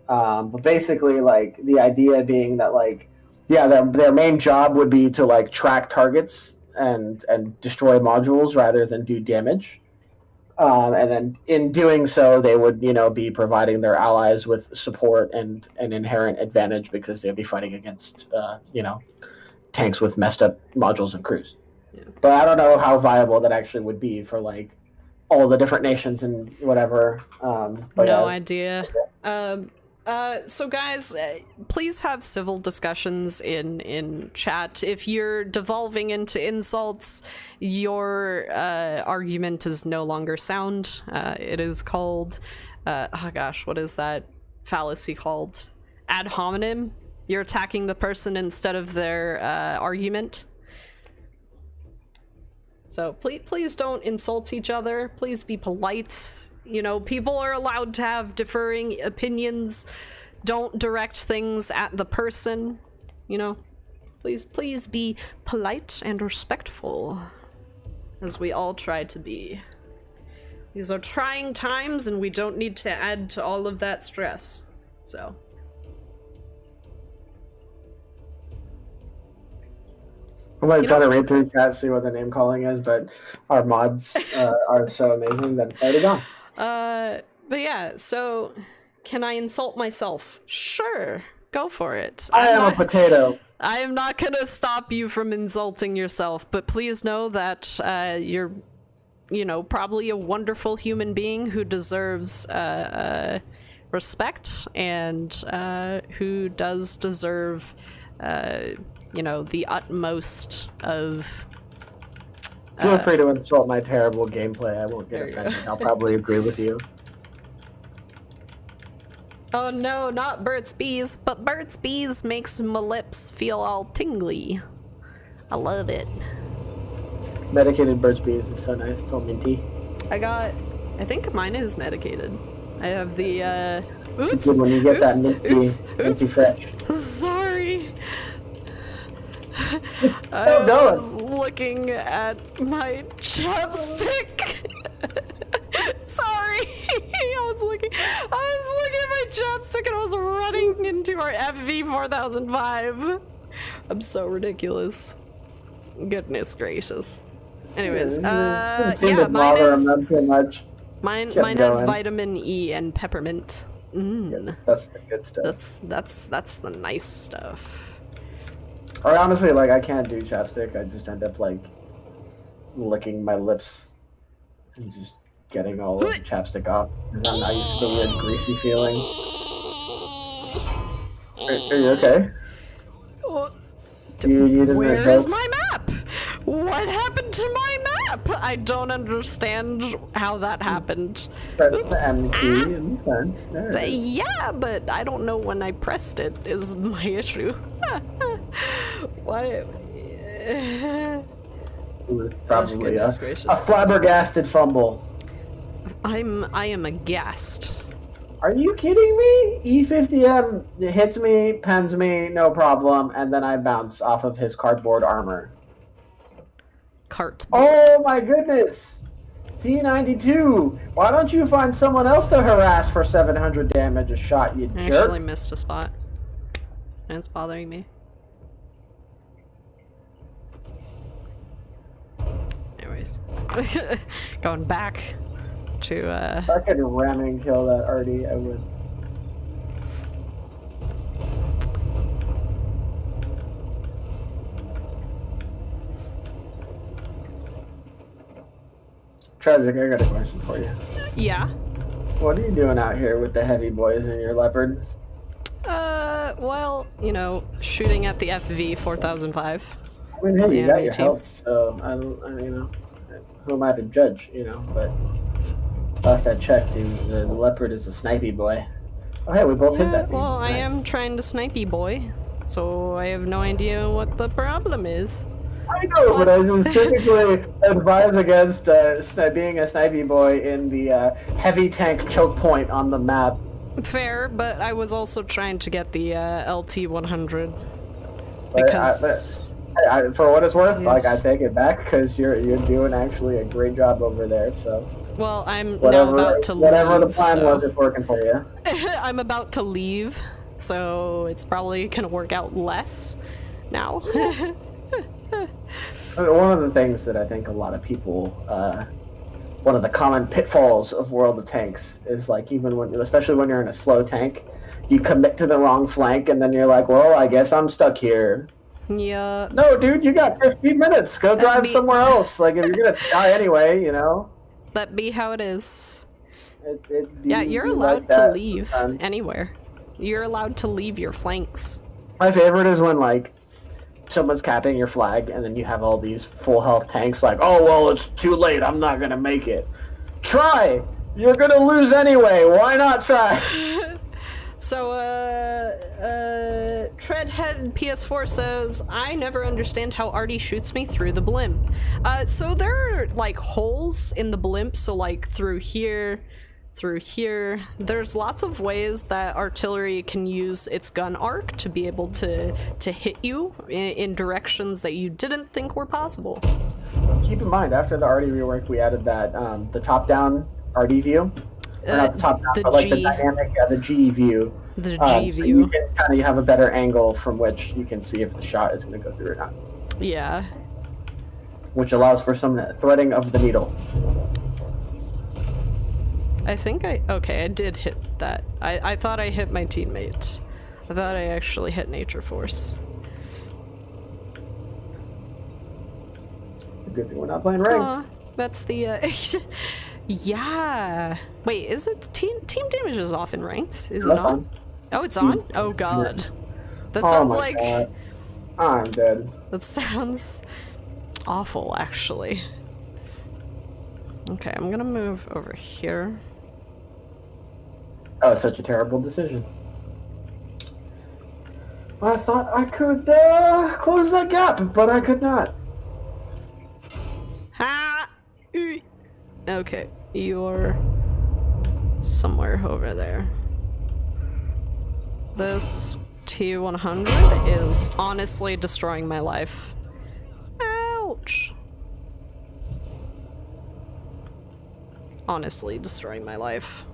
But basically, like the idea being that like, yeah, their main job would be to like track targets and destroy modules rather than do damage. And then in doing so, they would, you know, be providing their allies with support and an inherent advantage because they'd be fighting against, you know, tanks with messed up modules and crews. Yeah. But I don't know how viable that actually would be for like all the different nations and whatever. But no idea. So guys, please have civil discussions in chat. If you're devolving into insults, your argument is no longer sound. It is called, oh gosh, what is that fallacy called? Ad hominem. You're attacking the person instead of their argument. So please don't insult each other. Please be polite. You know, people are allowed to have differing opinions. Don't direct things at the person, you know. Please be polite and respectful, as we all try to be. These are trying times, and we don't need to add to all of that stress. So, I'm going to try to read through chat, see what the name calling is, but our mods are so amazing that it's already gone. But yeah, so can I insult myself? Sure, go for it. I am a potato. I am not gonna stop you from insulting yourself, but please know that you're, you know, probably a wonderful human being who deserves respect and who does deserve, you know, the utmost of. Feel free to insult my terrible gameplay. I won't get offended. I'll probably agree with you. Oh no, not Burt's Bees, but Burt's Bees makes my lips feel all tingly. I love it. Medicated Burt's Bees is so nice. It's all minty. I think mine is medicated. I have the, oops! Good when you get that minty fresh. Sorry. Still going. Was looking at my chapstick. Sorry. I was looking at my chapstick and I was running into our FV4005. I'm so ridiculous. Goodness gracious. Anyways, yeah, mine has vitamin E and peppermint. Yeah, that's the good stuff. That's the nice stuff. Or honestly, like, I can't do chapstick. I just end up, like, licking my lips and just getting all of the chapstick off. And I'm not used to the weird greasy feeling. Are you okay? Where is my map? What happened to my map? I don't understand how that happened. Press the M key and then yeah, but I don't know when I pressed it is my issue. Why? It was probably a flabbergasted fumble. I am aghast. Are you kidding me? E50M hits me, pens me, no problem, and then I bounce off of his cardboard armor. Oh my goodness! T92! Why don't you find someone else to harass for 700 damage a shot, you jerk? I actually missed a spot. And it's bothering me. Anyways. Going back to, If I could ram and kill that Artie, I would. Tragic, I got a question for you. Yeah? What are you doing out here with the heavy boys and your leopard? Well, you know, shooting at the FV4005. I mean, hey, you got your health, so I mean, you know, who am I to judge, you know, but last I checked, the leopard is a snipey boy. Oh, hey, we both hit that thing. Well, nice. I am trying to snipey boy, so I have no idea what the problem is. I know, but I just typically advise against being a snipey boy in the heavy tank choke point on the map. Fair, but I was also trying to get the LT100 because for what it's worth, like, I take it back because you're doing actually a great job over there. So. Well, I'm now about to leave. Whatever the plan was, it's working for you. I'm about to leave, so it's probably gonna work out less now. One of the things that I think a lot of people, one of the common pitfalls of World of Tanks is, like, even when, especially when you're in a slow tank, you commit to the wrong flank and then you're like, well, I guess I'm stuck here. Yeah. No, dude, you got 15 minutes. Go drive somewhere else. Like, if you're gonna die anyway, you know. That be how it is. Yeah, you're allowed to leave anywhere. You're allowed to leave your flanks. My favorite is when, like, someone's capping your flag and then you have all these full health tanks like, oh, well, it's too late. I'm not going to make it. Try! You're going to lose anyway. Why not try? So, Treadhead PS4 says, I never understand how Artie shoots me through the blimp. So there are, like, holes in the blimp, so, like, through here, there's lots of ways that artillery can use its gun arc to be able to hit you in directions that you didn't think were possible. Keep in mind, after the Artie rework, we added that, the top-down Artie view. Or not the top down, but like the dynamic, the G view. The G view. So you can kind of have a better angle from which you can see if the shot is going to go through or not. Yeah. Which allows for some threading of the needle. I think okay, I did hit that. I thought I hit my teammate. I thought I actually hit Nature Force. Good thing we're not playing ranked. That's the, yeah. Wait, is it team damage is off in ranked? Is it not? On. Oh, it's on? Oh god. That Oh sounds my like... God. I'm dead. That sounds awful, actually. Okay, I'm gonna move over here. Oh, such a terrible decision. I thought I could close that gap, but I could not. Ha! Okay, you're somewhere over there. This T100 is honestly destroying my life. Ouch! Honestly destroying my life.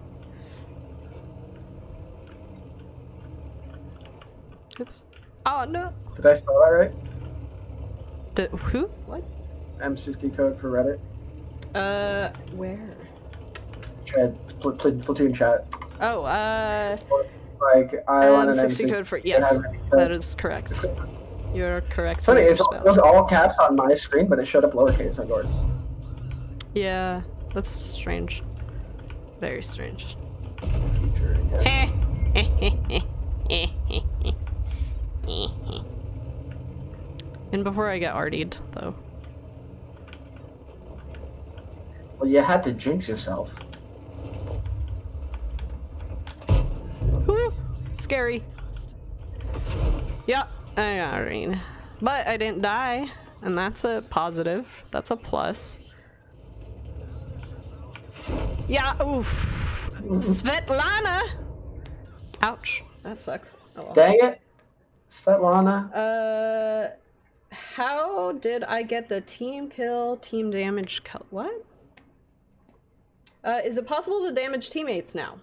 Oops. Oh no! Did I spell that right? Who? What? M60 code for Reddit. Where? Platoon chat. Oh, Like, I want an M60 M60 code for, yes, that is correct. You're correct. Funny, it was all caps on my screen, but it showed up lowercase on yours. Yeah, that's strange. Very strange. Future, yes. And before I get artied, though. Well, you had to jinx yourself. Woo! Scary. Yeah, I got artied. But I didn't die, and that's a positive. That's a plus. Yeah, oof. Svetlana! Ouch. That sucks. Oh well. Dang it! Svetlana. How did I get the team kill, team damage what? Is it possible to damage teammates now?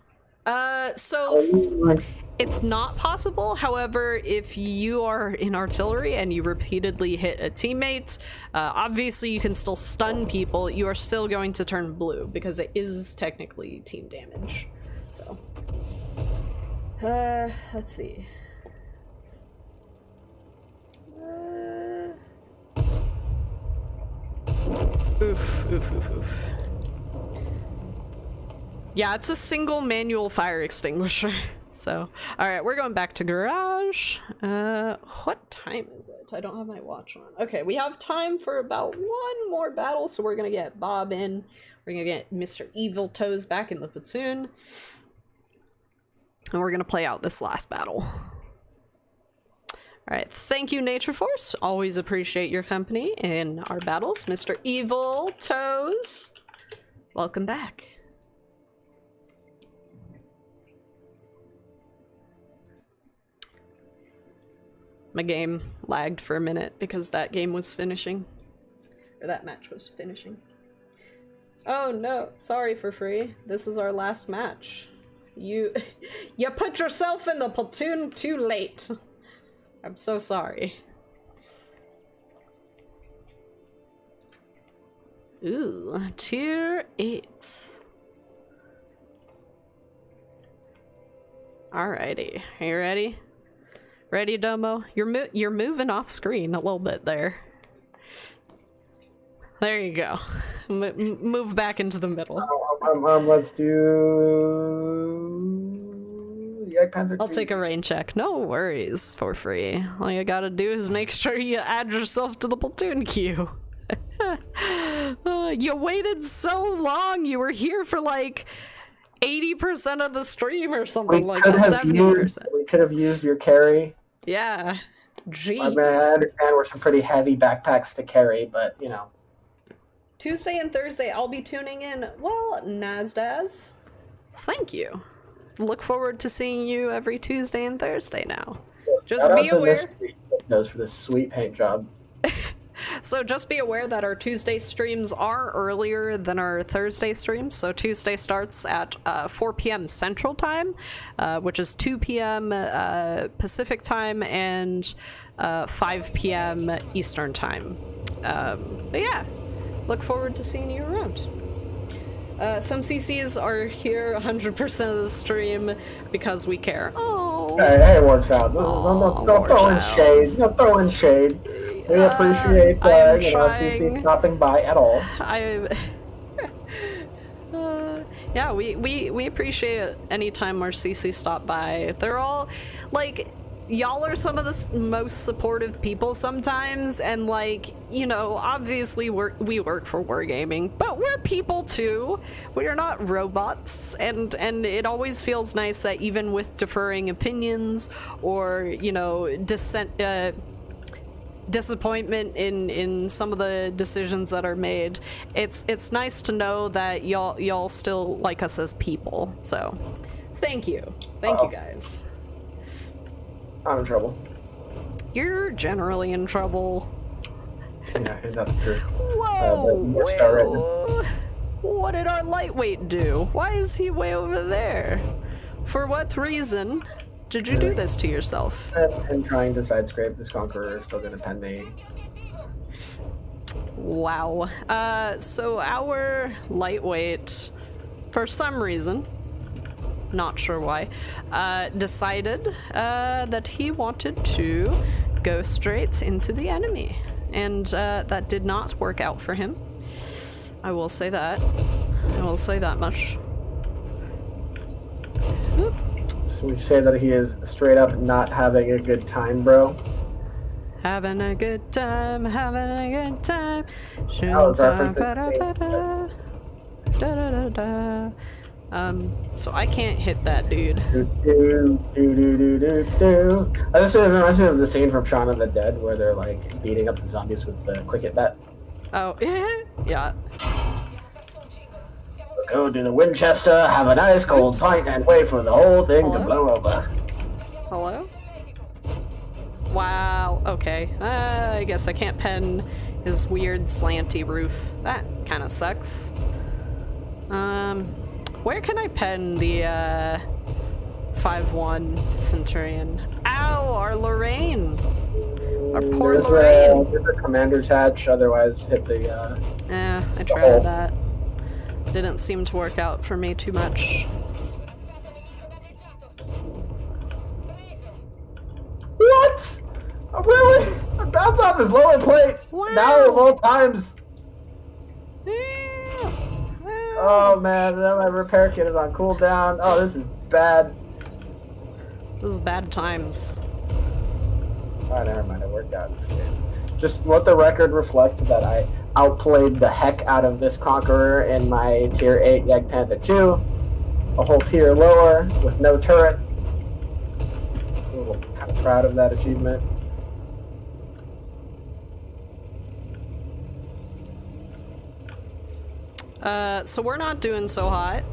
So it's not possible. However, if you are in artillery and you repeatedly hit a teammate, obviously you can still stun people. You are still going to turn blue because it is technically team damage. So, let's see. Oof. Yeah, it's a single manual fire extinguisher. So, alright, we're going back to garage. What time is it? I don't have my watch on. Okay, we have time for about one more battle, so we're gonna get Bob in. We're gonna get Mr. Evil Toes back in the platoon. And we're gonna play out this last battle. Alright, thank you, Nature Force. Always appreciate your company in our battles. Mr. Evil Toes, welcome back. My game lagged for a minute because that game was finishing. Or that match was finishing. Oh no, sorry for free. This is our last match. You put yourself in the platoon too late. I'm so sorry. Ooh, tier 8. Alrighty, are you ready? Ready, Domo? You're moving off screen a little bit there. There you go. Move back into the middle. Let's do the Egg Panther 2. I'll take a rain check. No worries, for free. All you gotta do is make sure you add yourself to the platoon queue. You waited so long. You were here for like 80% of the stream or something like that. 70%. We could have used your carry. Yeah. Jeez. I mean, I understand we're some pretty heavy backpacks to carry, but you know. Tuesday and Thursday, I'll be tuning in. Well, Nasdaz, thank you. Look forward to seeing you every Tuesday and Thursday now. Just be aware. Knows for this sweet paint job. So just be aware that our Tuesday streams are earlier than our Thursday streams. So Tuesday starts at 4 p.m. Central Time, which is 2 p.m. Pacific Time, and 5 p.m. Eastern Time. But yeah, look forward to seeing you around. Some CCs are here 100% of the stream because we care. Oh. Hey, Warchild. Don't throw in shade. Don't throw in shade. We appreciate CC stopping by at all. Yeah, we appreciate any time our CC stop by. They're all like, y'all are some of the most supportive people sometimes, and like, you know, obviously we work for wargaming, but we're people too. We are not robots, and it always feels nice that even with differing opinions or, you know, disappointment in some of the decisions that are made, it's nice to know that y'all still like us as people. So thank you guys. I'm in trouble. You're generally in trouble. Yeah, that's true. Whoa! What did our lightweight do? Why is he way over there? For what reason did you do this to yourself? And trying to side scrape this conqueror is still gonna pen me. Wow. So our lightweight, for some reason, not sure why, decided that he wanted to go straight into the enemy, and that did not work out for him. I will say that. I will say that much. Oop. So we say that he is straight up not having a good time, bro. Having a good time, having a good time. So I can't hit that dude. This reminds me of the scene from Shaun of the Dead where they're like beating up the zombies with the cricket bat. Oh, yeah. Go to the Winchester, have a nice cold pint, and wait for the whole thing to blow over. Hello? Wow, okay. I guess I can't pen his weird slanty roof. That kind of sucks. Where can I pen the 5-1 Centurion? Ow, our Lorraine! Our poor Lorraine! There's a commander's hatch, otherwise hit the I tried that. Didn't seem to work out for me too much. What? Oh, really? I bounce off his lower plate! Wow. Now of all times! Oh man, now my repair kit is on cooldown. Oh, this is bad. This is bad times. Oh, never mind, it worked out. Just let the record reflect that I outplayed the heck out of this Conqueror in my tier 8 Jagdpanther 2. A whole tier lower with no turret. I'm a little kind of proud of that achievement. So we're not doing so hot,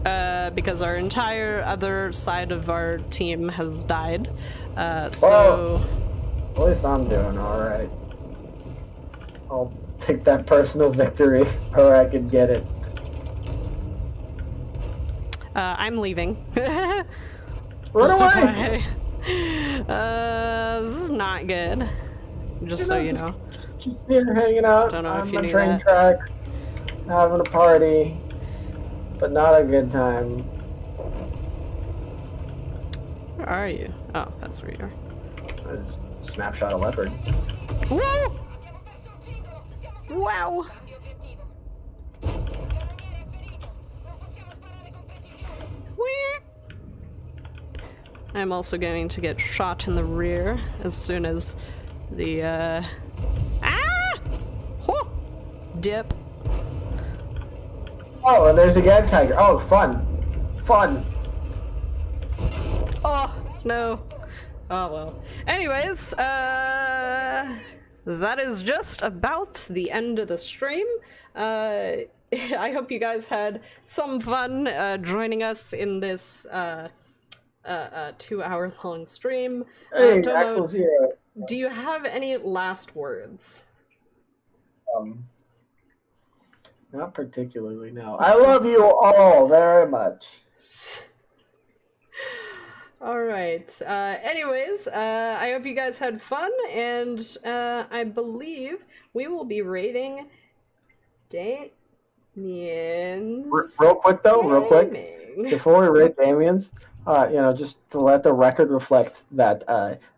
because our entire other side of our team has died. So... At least I'm doing alright. I'll take that personal victory, or I could get it. I'm leaving. Run away! This is not good. Just so you know. Just here hanging out Don't know on if you the knew train that. track, having a party, but not a good time. Where are you? Oh, that's where you are. I just snapshot a leopard. Whoa! Wow! Where? I'm also going to get shot in the rear as soon as the, dip. Oh, and there's a gag tiger. Oh, fun. Fun. Oh, no. Oh, well. Anyways, that is just about the end of the stream. I hope you guys had some fun joining us in this 2-hour-long stream. Hey, Axel's here. Do you have any last words? Not particularly, no. I love you all very much. All right. Anyways, I hope you guys had fun, and I believe we will be rating Damien's Real quick, gaming. before we rate Damien's, just to let the record reflect that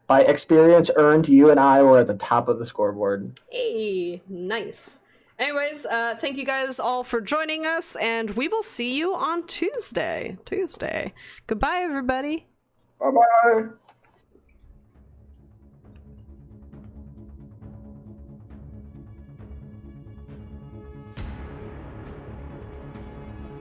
by experience earned, you and I were at the top of the scoreboard. Hey, nice. Anyways, thank you guys all for joining us, and we will see you on Tuesday. Goodbye, everybody. Bye-bye.